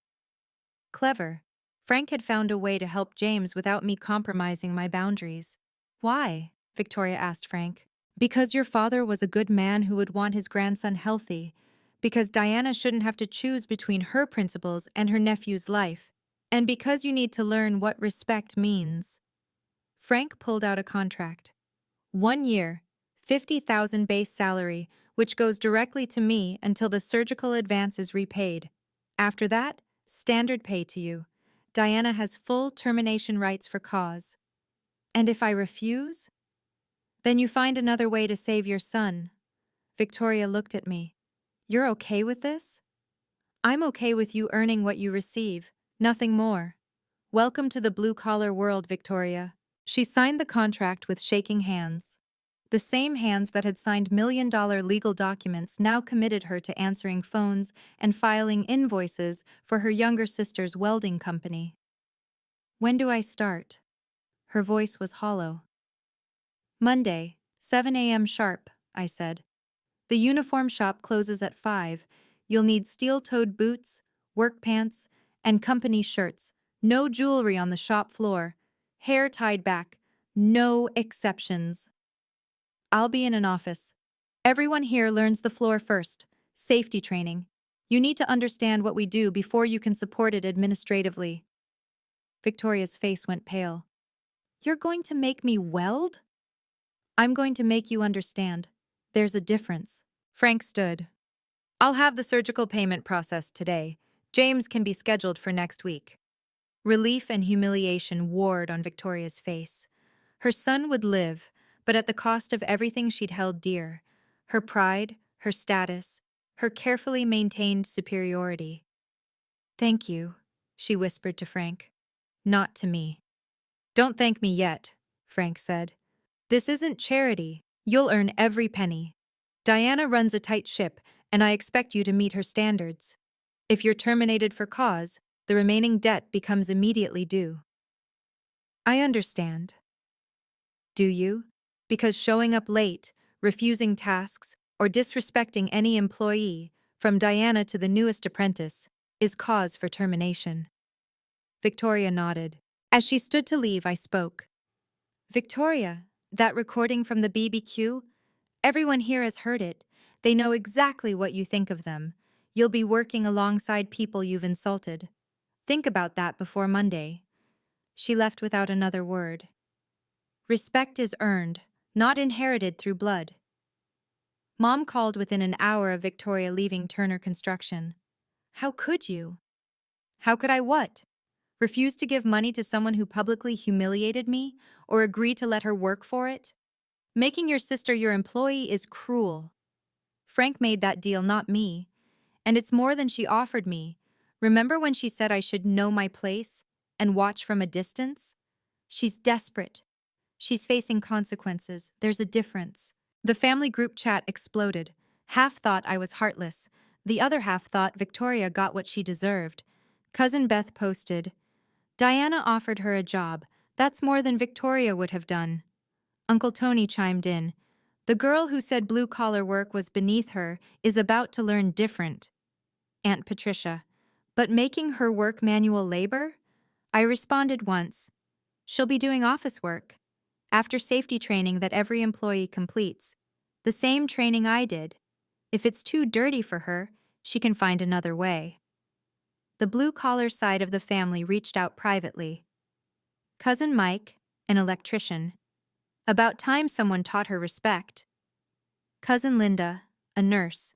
A: Clever. Frank had found a way to help James without me compromising my boundaries. Why? Victoria asked Frank. Because your father was a good man who would want his grandson healthy. Because Diana shouldn't have to choose between her principles and her nephew's life. And because you need to learn what respect means. Frank pulled out a contract. 1 year, 50,000 base salary, which goes directly to me until the surgical advance is repaid. After that, standard pay to you. Diana has full termination rights for cause. And if I refuse? Then you find another way to save your son. Victoria looked at me. You're okay with this? I'm okay with you earning what you receive, nothing more. Welcome to the blue-collar world, Victoria. She signed the contract with shaking hands. The same hands that had signed million-dollar legal documents now committed her to answering phones and filing invoices for her younger sister's welding company. When do I start? Her voice was hollow. Monday, 7 a.m. sharp, I said. The uniform shop closes at 5. You'll need steel-toed boots, work pants, and company shirts. No jewelry on the shop floor. Hair tied back. No exceptions. I'll be in an office. Everyone here learns the floor first. Safety training. You need to understand what we do before you can support it administratively. Victoria's face went pale. You're going to make me weld? I'm going to make you understand. There's a difference. Frank stood. I'll have the surgical payment processed today. James can be scheduled for next week. Relief and humiliation warred on Victoria's face. Her son would live, but at the cost of everything she'd held dear. Her pride, her status, her carefully maintained superiority. Thank you, she whispered to Frank. Not to me. Don't thank me yet, Frank said. This isn't charity. You'll earn every penny. Diana runs a tight ship, and I expect you to meet her standards. If you're terminated for cause, the remaining debt becomes immediately due. I understand. Do you? Because showing up late, refusing tasks, or disrespecting any employee, from Diana to the newest apprentice, is cause for termination. Victoria nodded. As she stood to leave, I spoke. Victoria, that recording from the BBQ? Everyone here has heard it. They know exactly what you think of them. You'll be working alongside people you've insulted. Think about that before Monday. She left without another word. Respect is earned, not inherited through blood. Mom called within an hour of Victoria leaving Turner Construction. How could you? How could I what? Refuse to give money to someone who publicly humiliated me, or agree to let her work for it? Making your sister your employee is cruel. Frank made that deal, not me. And it's more than she offered me. Remember when she said I should know my place and watch from a distance? She's desperate. She's facing consequences. There's a difference. The family group chat exploded. Half thought I was heartless. The other half thought Victoria got what she deserved. Cousin Beth posted, Diana offered her a job. That's more than Victoria would have done. Uncle Tony chimed in. The girl who said blue-collar work was beneath her is about to learn different. Aunt Patricia. But making her work manual labor? I responded once. She'll be doing office work. After safety training that every employee completes. The same training I did. If it's too dirty for her, she can find another way. The blue-collar side of the family reached out privately. Cousin Mike, an electrician. About time someone taught her respect. Cousin Linda, a nurse.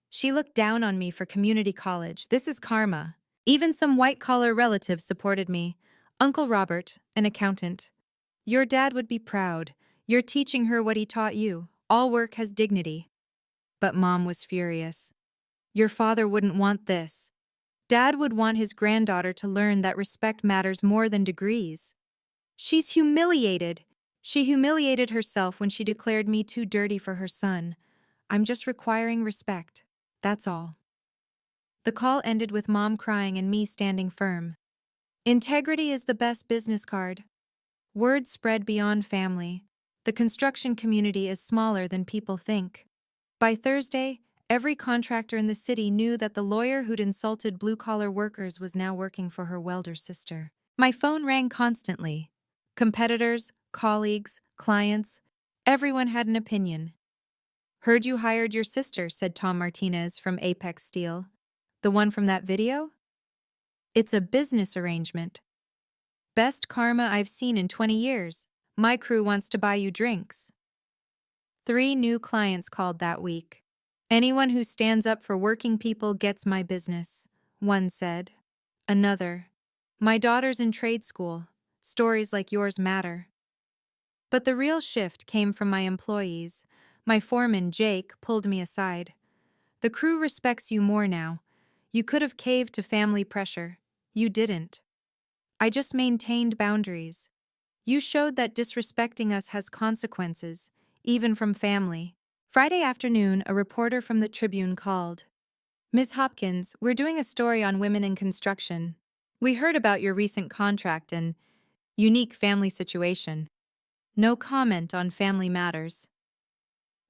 A: She looked down on me for community college. This is karma. Even some white-collar relatives supported me. Uncle Robert, an accountant. Your dad would be proud. You're teaching her what he taught you. All work has dignity. But Mom was furious. Your father wouldn't want this. Dad would want his granddaughter to learn that respect matters more than degrees. She's humiliated. She humiliated herself when she declared me too dirty for her son. I'm just requiring respect. That's all. The call ended with Mom crying and me standing firm. Integrity is the best business card. Word spread beyond family. The construction community is smaller than people think. By Thursday, every contractor in the city knew that the lawyer who'd insulted blue-collar workers was now working for her welder sister. My phone rang constantly. Competitors, colleagues, clients, everyone had an opinion. Heard you hired your sister, said Tom Martinez from Apex Steel. The one from that video? It's a business arrangement. Best karma I've seen in 20 years. My crew wants to buy you drinks. 3 new clients called that week. Anyone who stands up for working people gets my business, one said. Another. My daughter's in trade school. Stories like yours matter. But the real shift came from my employees. My foreman, Jake, pulled me aside. The crew respects you more now. You could have caved to family pressure. You didn't. I just maintained boundaries. You showed that disrespecting us has consequences, even from family. Friday afternoon, a reporter from the Tribune called. Ms. Hopkins, we're doing a story on women in construction. We heard about your recent contract and unique family situation. No comment on family matters.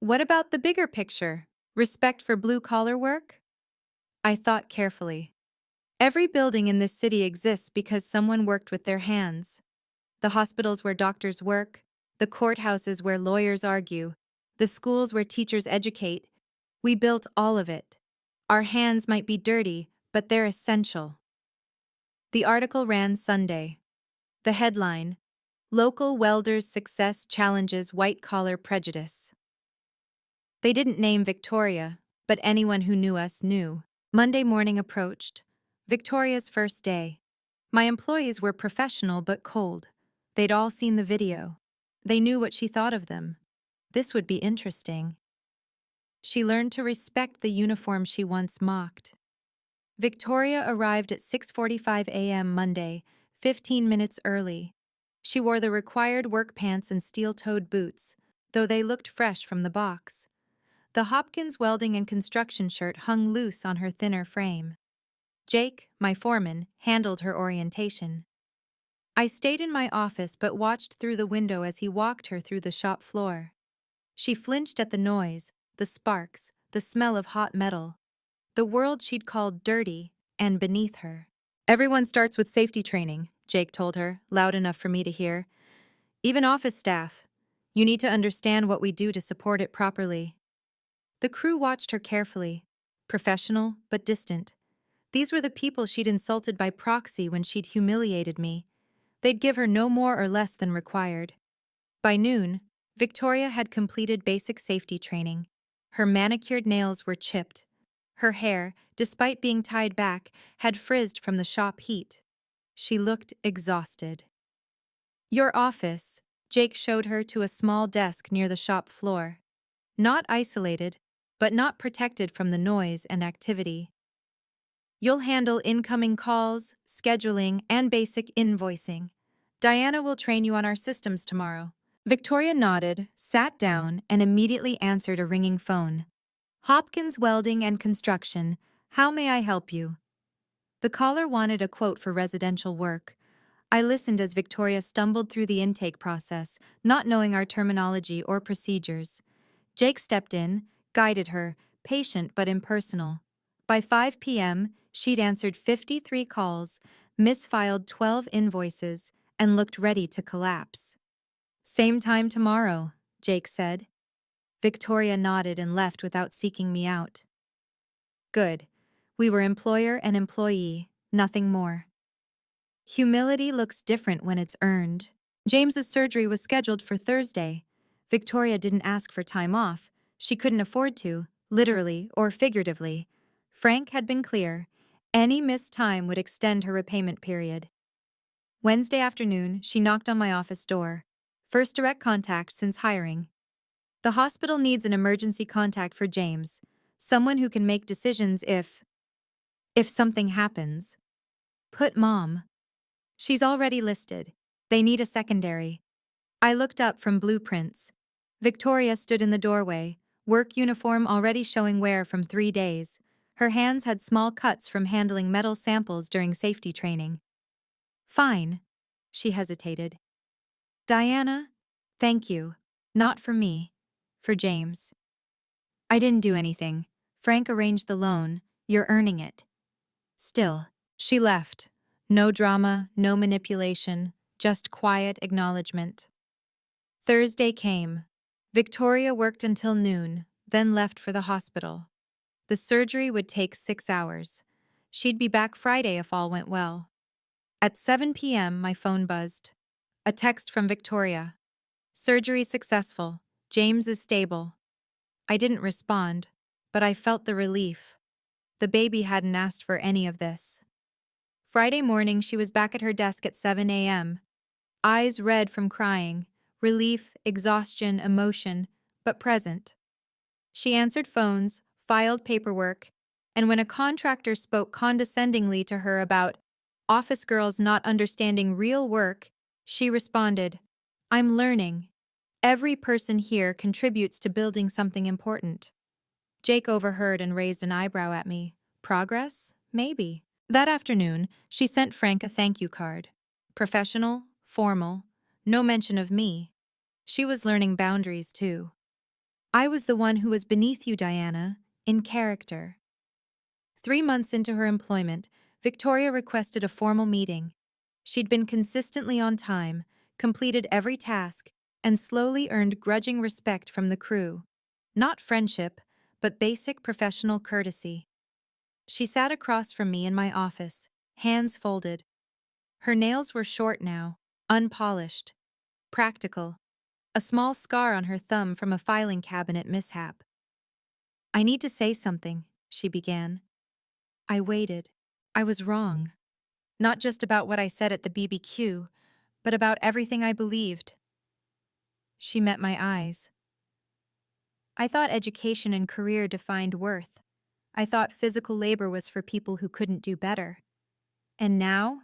A: What about the bigger picture? Respect for blue-collar work? I thought carefully. Every building in this city exists because someone worked with their hands. The hospitals where doctors work, the courthouses where lawyers argue, the schools where teachers educate. We built all of it. Our hands might be dirty, but they're essential. The article ran Sunday. The headline, Local Welders' Success Challenges White-Collar Prejudice. They didn't name Victoria, but anyone who knew us knew. Monday morning approached. Victoria's first day. My employees were professional but cold. They'd all seen the video. They knew what she thought of them. This would be interesting. She learned to respect the uniform she once mocked. Victoria arrived at 6:45 a.m. Monday, 15 minutes early. She wore the required work pants and steel-toed boots, though they looked fresh from the box. The Hopkins welding and construction shirt hung loose on her thinner frame. Jake, my foreman, handled her orientation. I stayed in my office but watched through the window as he walked her through the shop floor. She flinched at the noise, the sparks, the smell of hot metal. The world she'd called dirty and beneath her. Everyone starts with safety training, Jake told her, loud enough for me to hear. Even office staff. You need to understand what we do to support it properly. The crew watched her carefully, professional but distant. These were the people she'd insulted by proxy when she'd humiliated me. They'd give her no more or less than required. By noon, Victoria had completed basic safety training. Her manicured nails were chipped. Her hair, despite being tied back, had frizzed from the shop heat. She looked exhausted. Your office, Jake showed her to a small desk near the shop floor. Not isolated, but not protected from the noise and activity. You'll handle incoming calls, scheduling, and basic invoicing. Diana will train you on our systems tomorrow. Victoria nodded, sat down, and immediately answered a ringing phone. Hopkins Welding and Construction, how may I help you? The caller wanted a quote for residential work. I listened as Victoria stumbled through the intake process, not knowing our terminology or procedures. Jake stepped in, guided her, patient but impersonal. By 5 p.m., she'd answered 53 calls, misfiled 12 invoices, and looked ready to collapse. "Same time tomorrow," Jake said. Victoria nodded and left without seeking me out. Good. We were employer and employee, nothing more. Humility looks different when it's earned. James's surgery was scheduled for Thursday. Victoria didn't ask for time off. She couldn't afford to, literally or figuratively. Frank had been clear. Any missed time would extend her repayment period. Wednesday afternoon, she knocked on my office door. First direct contact since hiring. "The hospital needs an emergency contact for James. Someone who can make decisions if something happens. Put Mom. She's already listed. They need a secondary." I looked up from blueprints. Victoria stood in the doorway, work uniform already showing wear from 3 days. Her hands had small cuts from handling metal samples during safety training. "Fine." She hesitated. "Diana, thank you. Not for me. For James." "I didn't do anything. Frank arranged the loan. You're earning it." Still, she left. No drama, no manipulation, just quiet acknowledgement. Thursday came. Victoria worked until noon, then left for the hospital. The surgery would take 6 hours. She'd be back Friday if all went well. At 7 p.m., my phone buzzed. A text from Victoria. "Surgery successful. James is stable." I didn't respond, but I felt the relief. The baby hadn't asked for any of this. Friday morning, she was back at her desk at 7 a.m. Eyes red from crying, relief, exhaustion, emotion, but present. She answered phones, filed paperwork, and when a contractor spoke condescendingly to her about office girls not understanding real work, she responded, "I'm learning. Every person here contributes to building something important." Jake overheard and raised an eyebrow at me. Progress? Maybe. That afternoon, she sent Frank a thank you card. Professional, formal, no mention of me. She was learning boundaries, too. "I was the one who was beneath you, Diana, in character." 3 months into her employment, Victoria requested a formal meeting. She'd been consistently on time, completed every task, and slowly earned grudging respect from the crew. Not friendship, but basic professional courtesy. She sat across from me in my office, hands folded. Her nails were short now, unpolished, practical, a small scar on her thumb from a filing cabinet mishap. "I need to say something," she began. I waited. I was wrong. Not just about what I said at the BBQ, but about everything I believed. She met my eyes. "I thought education and career defined worth. I thought physical labor was for people who couldn't do better. And now?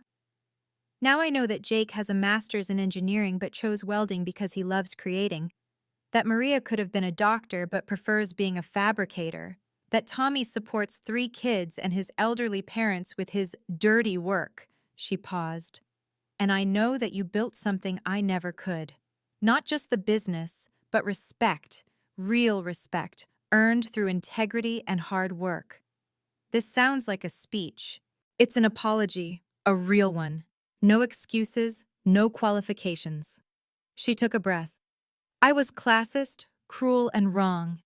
A: Now I know that Jake has a master's in engineering but chose welding because he loves creating. That Maria could have been a doctor but prefers being a fabricator. That Tommy supports 3 kids and his elderly parents with his dirty work." She paused. "And I know that you built something I never could. Not just the business, but respect, real respect, earned through integrity and hard work." This sounds like a speech. It's an apology, a real one. No excuses, no qualifications. She took a breath. "I was classist, cruel, and wrong.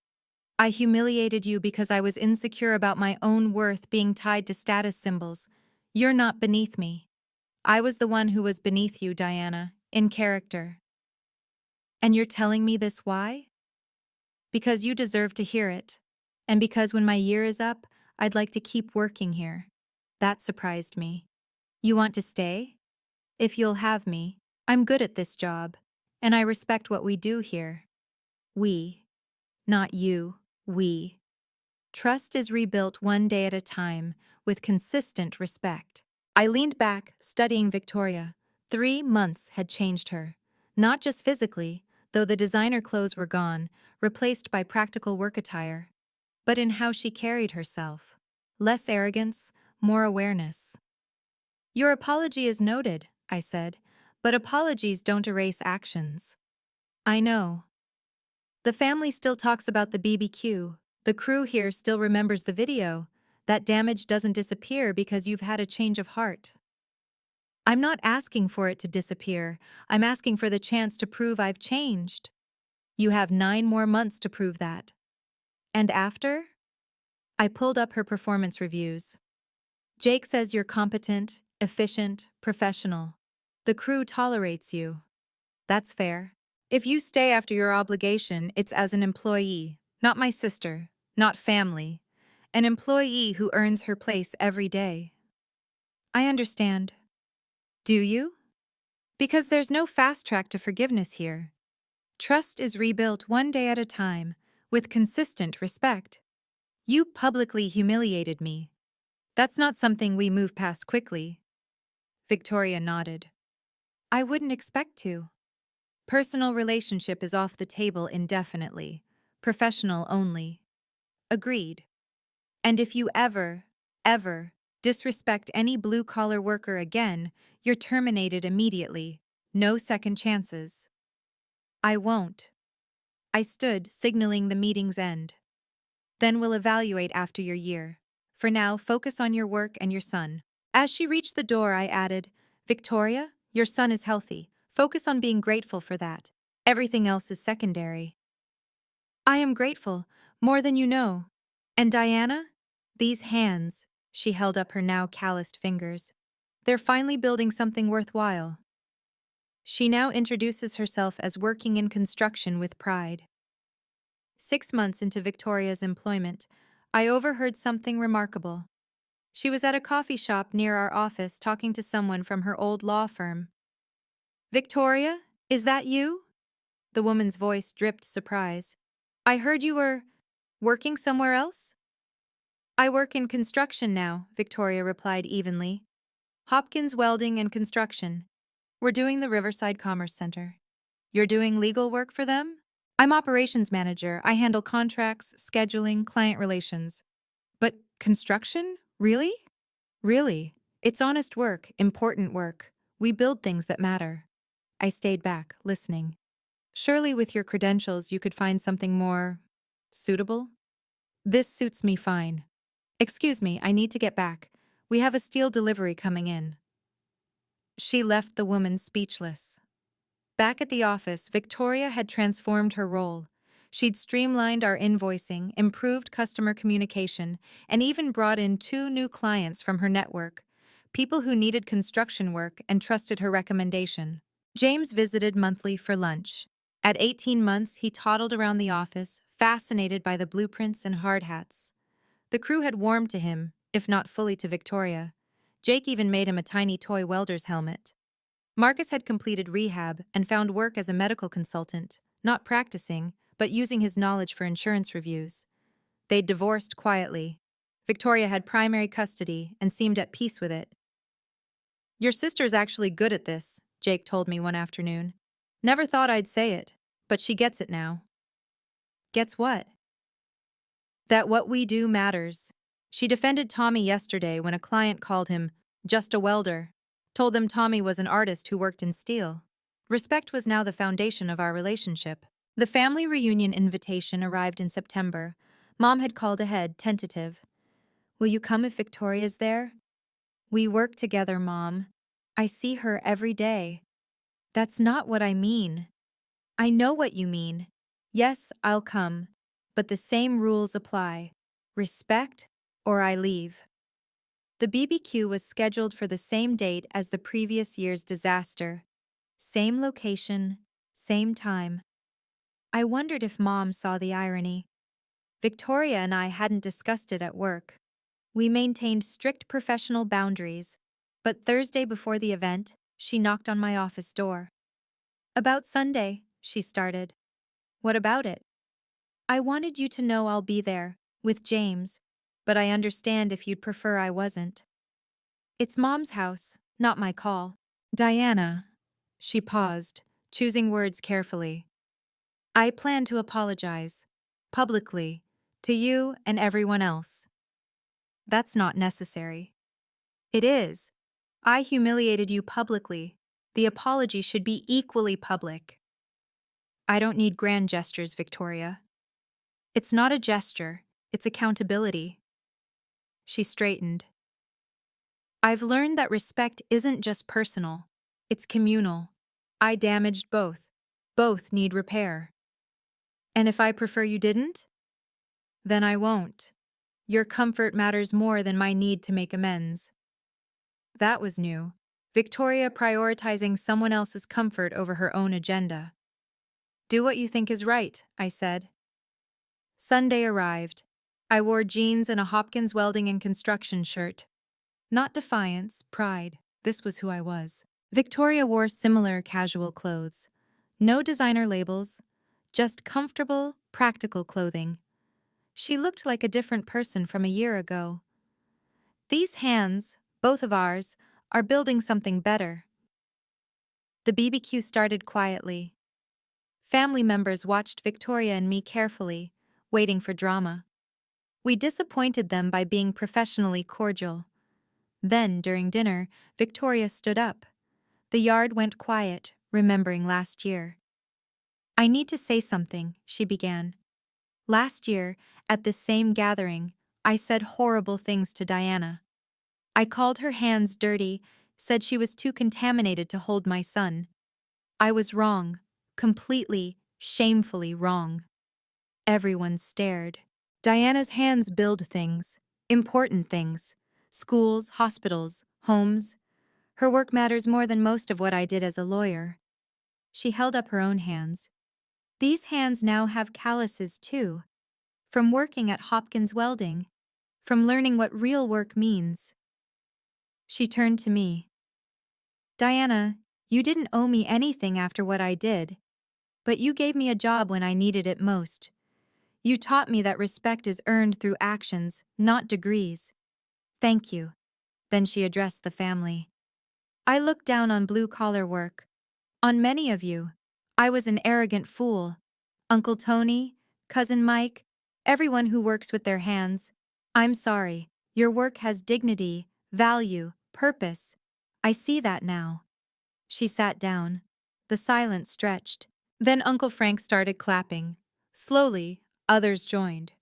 A: I humiliated you because I was insecure about my own worth being tied to status symbols. You're not beneath me. I was the one who was beneath you, Diana, in character. And you're telling me this why? Because you deserve to hear it. And because when my year is up, I'd like to keep working here." That surprised me. "You want to stay? If you'll have me, I'm good at this job, and I respect what we do here." We. Not you, we. Trust is rebuilt one day at a time, with consistent respect. I leaned back, studying Victoria. 3 months had changed her. Not just physically, though the designer clothes were gone, replaced by practical work attire, but in how she carried herself. Less arrogance, more awareness. "Your apology is noted," I said, but apologies don't erase actions. I know. The family still talks about the BBQ. The crew here still remembers the video. That damage doesn't disappear because you've had a change of heart. I'm not asking for it to disappear. I'm asking for the chance to prove I've changed. You have 9 more months to prove that. And after? I pulled up her performance reviews. Jake says you're competent, efficient, professional. The crew tolerates you. That's fair. If you stay after your obligation, it's as an employee, not my sister, not family. An employee who earns her place every day. I understand. Do you? Because there's no fast track to forgiveness here. Trust is rebuilt one day at a time, with consistent respect. You publicly humiliated me. That's not something we move past quickly. Victoria nodded. I wouldn't expect to. Personal relationship is off the table indefinitely. Professional only. Agreed. And if you ever, disrespect any blue-collar worker again, you're terminated immediately. No second chances. I won't. I stood, signaling the meeting's end. Then we'll evaluate after your year. For now, focus on your work and your son. As she reached the door, I added, Victoria, your son is healthy. Focus on being grateful for that. Everything else is secondary. I am grateful, more than you know. And Diana? These hands, she held up her now calloused fingers. They're finally building something worthwhile. She now introduces herself as working in construction with pride. 6 months into Victoria's employment, I overheard something remarkable. She was at a coffee shop near our office talking to someone from her old law firm. Victoria, is that you? The woman's voice dripped surprise. I heard you were working somewhere else? I work in construction now, Victoria replied evenly. Hopkins Welding and Construction. We're doing the Riverside Commerce Center. You're doing legal work for them? I'm operations manager. I handle contracts, scheduling, client relations. But construction? Really? Really. It's honest work, important work. We build things that matter. I stayed back, listening. Surely with your credentials you could find something more suitable? This suits me fine. Excuse me, I need to get back. We have a steel delivery coming in. She left the woman speechless. Back at the office, Victoria had transformed her role. She'd streamlined our invoicing, improved customer communication, and even brought in 2 new clients from her network, people who needed construction work and trusted her recommendation. James visited monthly for lunch. At 18 months, he toddled around the office, fascinated by the blueprints and hard hats. The crew had warmed to him, if not fully to Victoria. Jake even made him a tiny toy welder's helmet. Marcus had completed rehab and found work as a medical consultant, not practicing, but using his knowledge for insurance reviews. They'd divorced quietly. Victoria had primary custody and seemed at peace with it. Your sister's actually good at this, Jake told me one afternoon. Never thought I'd say it, but she gets it now. Gets what? That what we do matters. She defended Tommy yesterday when a client called him just a welder, told them Tommy was an artist who worked in steel. Respect was now the foundation of our relationship. The family reunion invitation arrived in September. Mom had called ahead, tentative. Will you come if Victoria's there? We work together, Mom. I see her every day. That's not what I mean. I know what you mean. Yes, I'll come. But the same rules apply. Respect, or I leave. The BBQ was scheduled for the same date as the previous year's disaster. Same location, same time. I wondered if Mom saw the irony. Victoria and I hadn't discussed it at work. We maintained strict professional boundaries, but Thursday before the event, she knocked on my office door. About Sunday, she started. What about it? I wanted you to know I'll be there, with James, but I understand if you'd prefer I wasn't. It's Mom's house, not my call. Diana. She paused, choosing words carefully. I plan to apologize, publicly, to you and everyone else. That's not necessary. It is. I humiliated you publicly, The apology should be equally public. I don't need grand gestures, Victoria. It's not a gesture, it's accountability. She straightened. I've learned that respect isn't just personal, it's communal. I damaged both. Both need repair. And if I prefer you didn't? Then I won't. Your comfort matters more than my need to make amends. That was new. Victoria prioritizing someone else's comfort over her own agenda. Do what you think is right, I said. Sunday arrived. I wore jeans and a Hopkins welding and construction shirt. Not defiance, pride. This was who I was. Victoria wore similar casual clothes. No designer labels, just comfortable, practical clothing. She looked like a different person from a year ago. These hands, both of ours, are building something better. The BBQ started quietly. Family members watched Victoria and me carefully, waiting for drama. We disappointed them by being professionally cordial. Then, during dinner, Victoria stood up. The yard went quiet, remembering last year. I need to say something, she began. Last year, at this same gathering, I said horrible things to Diana. I called her hands dirty, said she was too contaminated to hold my son. I was wrong, completely, shamefully wrong. Everyone stared. Diana's hands build things, important things. Schools, hospitals, homes. Her work matters more than most of what I did as a lawyer. She held up her own hands. These hands now have calluses too. From working at Hopkins Welding. From learning what real work means. She turned to me. Diana, you didn't owe me anything after what I did. But you gave me a job when I needed it most. You taught me that respect is earned through actions, not degrees. Thank you. Then she addressed the family. I looked down on blue-collar work. On many of you. I was an arrogant fool. Uncle Tony, Cousin Mike, everyone who works with their hands. I'm sorry. Your work has dignity, value, purpose. I see that now. She sat down. The silence stretched. Then Uncle Frank started clapping. Slowly, others joined.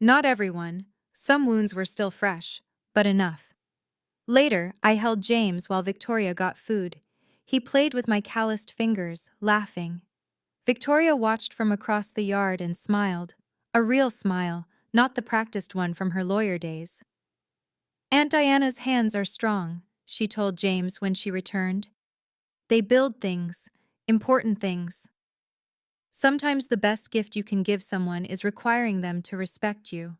A: Not everyone. Some wounds were still fresh, but enough. Later, I held James while Victoria got food. He played with my calloused fingers, laughing. Victoria watched from across the yard and smiled. A real smile, not the practiced one from her lawyer days. Aunt Diana's hands are strong, she told James when she returned. They build things, important things. Sometimes the best gift you can give someone is requiring them to respect you.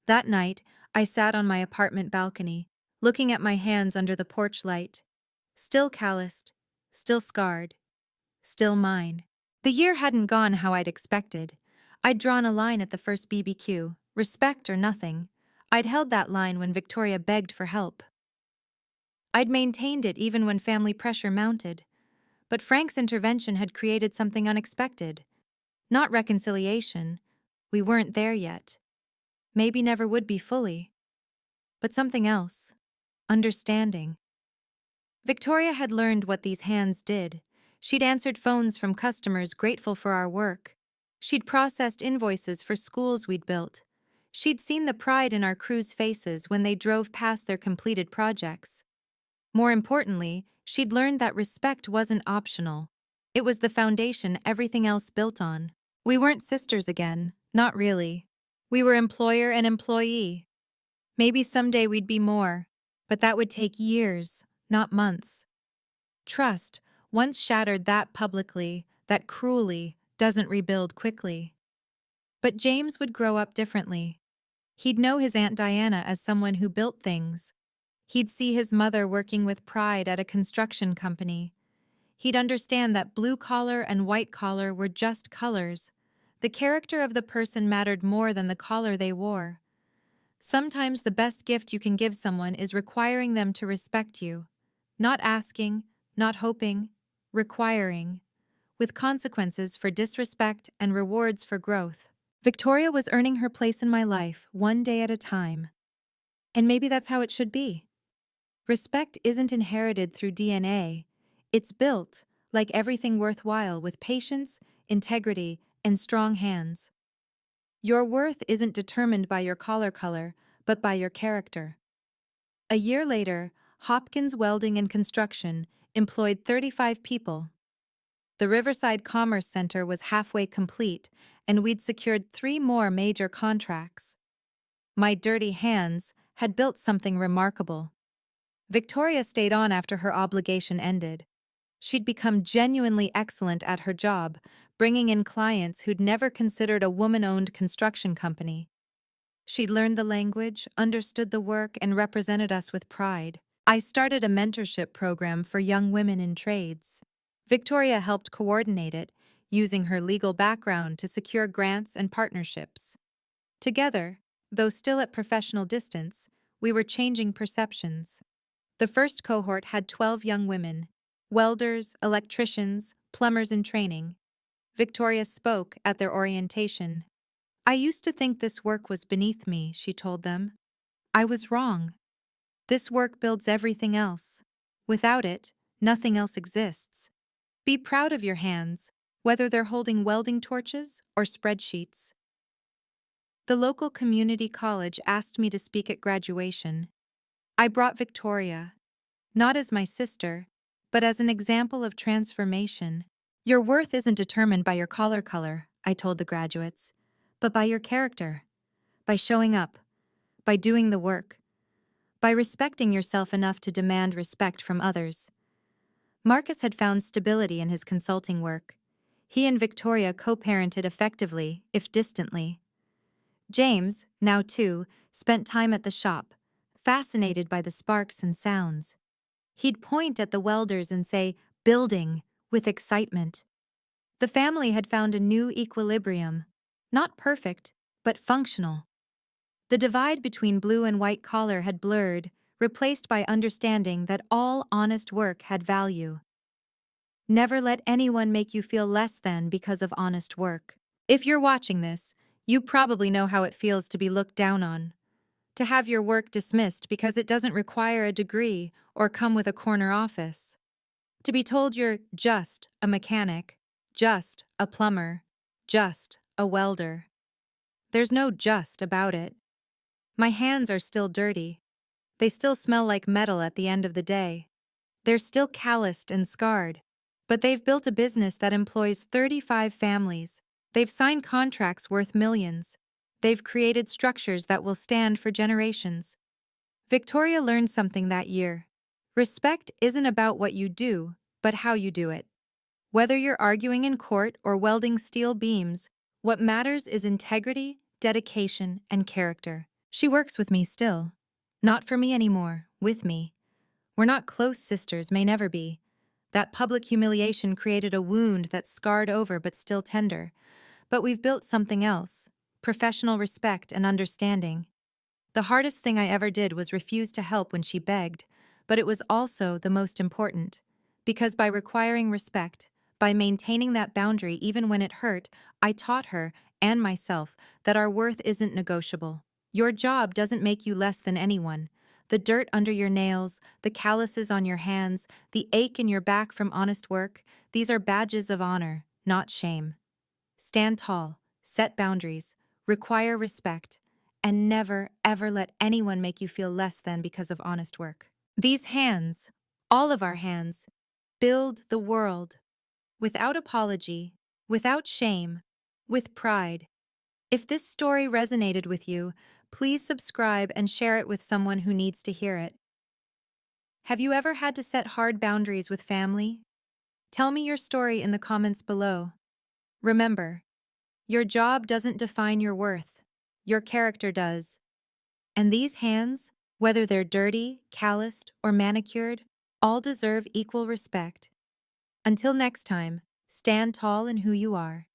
A: That night, I sat on my apartment balcony, looking at my hands under the porch light. Still calloused, still scarred, still mine. The year hadn't gone how I'd expected. I'd drawn a line at the first BBQ, respect or nothing. I'd held that line when Victoria begged for help. I'd maintained it even when family pressure mounted. But Frank's intervention had created something unexpected. Not reconciliation. We weren't there yet. Maybe never would be fully. But something else. Understanding. Victoria had learned what these hands did. She'd answered phones from customers grateful for our work. She'd processed invoices for schools we'd built. She'd seen the pride in our crew's faces when they drove past their completed projects. More importantly, she'd learned that respect wasn't optional. It was the foundation everything else built on. We weren't sisters again, not really. We were employer and employee. Maybe someday we'd be more, but that would take years, not months. Trust, once shattered that publicly, that cruelly, doesn't rebuild quickly. But James would grow up differently. He'd know his Aunt Diana as someone who built things. He'd see his mother working with pride at a construction company. He'd understand that blue-collar and white-collar were just colors. The character of the person mattered more than the collar they wore. Sometimes the best gift you can give someone is requiring them to respect you. Not asking, not hoping, requiring. With consequences for disrespect and rewards for growth. Victoria was earning her place in my life, one day at a time. And maybe that's how it should be. Respect isn't inherited through DNA. It's built, like everything worthwhile, with patience, integrity, and strong hands. Your worth isn't determined by your collar color, but by your character. A year later, Hopkins Welding and Construction employed 35 people. The Riverside Commerce Center was halfway complete, and we'd secured 3 more major contracts. My dirty hands had built something remarkable. Victoria stayed on after her obligation ended. She'd become genuinely excellent at her job, bringing in clients who'd never considered a woman-owned construction company. She'd learned the language, understood the work, and represented us with pride. I started a mentorship program for young women in trades. Victoria helped coordinate it, using her legal background to secure grants and partnerships. Together, though still at professional distance, we were changing perceptions. The first cohort had 12 young women, welders, electricians, plumbers in training. Victoria spoke at their orientation. "I used to think this work was beneath me," she told them. "I was wrong. This work builds everything else. Without it, nothing else exists. Be proud of your hands, whether they're holding welding torches or spreadsheets." The local community college asked me to speak at graduation. I brought Victoria, not as my sister, but as an example of transformation. "Your worth isn't determined by your collar color," I told the graduates, "but by your character, by showing up, by doing the work, by respecting yourself enough to demand respect from others." Marcus had found stability in his consulting work. He and Victoria co-parented effectively, if distantly. James, now 2, spent time at the shop, fascinated by the sparks and sounds. He'd point at the welders and say, "Building," with excitement. The family had found a new equilibrium, not perfect, but functional. The divide between blue and white collar had blurred, replaced by understanding that all honest work had value. Never let anyone make you feel less than because of honest work. If you're watching this, you probably know how it feels to be looked down on. To have your work dismissed because it doesn't require a degree or come with a corner office. To be told you're just a mechanic, just a plumber, just a welder. There's no just about it. My hands are still dirty. They still smell like metal at the end of the day. They're still calloused and scarred. But they've built a business that employs 35 families. They've signed contracts worth millions. They've created structures that will stand for generations. Victoria learned something that year. Respect isn't about what you do, but how you do it. Whether you're arguing in court or welding steel beams, what matters is integrity, dedication, and character. She works with me still. Not for me anymore, with me. We're not close sisters, may never be. That public humiliation created a wound that's scarred over but still tender. But we've built something else: professional respect and understanding. The hardest thing I ever did was refuse to help when she begged, but it was also the most important. Because by requiring respect, by maintaining that boundary even when it hurt, I taught her, and myself, that our worth isn't negotiable. Your job doesn't make you less than anyone. The dirt under your nails, the calluses on your hands, the ache in your back from honest work, these are badges of honor, not shame. Stand tall, set boundaries, require respect, and never, ever let anyone make you feel less than because of honest work. These hands, all of our hands, build the world. Without apology, without shame, with pride. If this story resonated with you, please subscribe and share it with someone who needs to hear it. Have you ever had to set hard boundaries with family? Tell me your story in the comments below. Remember, your job doesn't define your worth. Your character does. And these hands, whether they're dirty, calloused, or manicured, all deserve equal respect. Until next time, stand tall in who you are.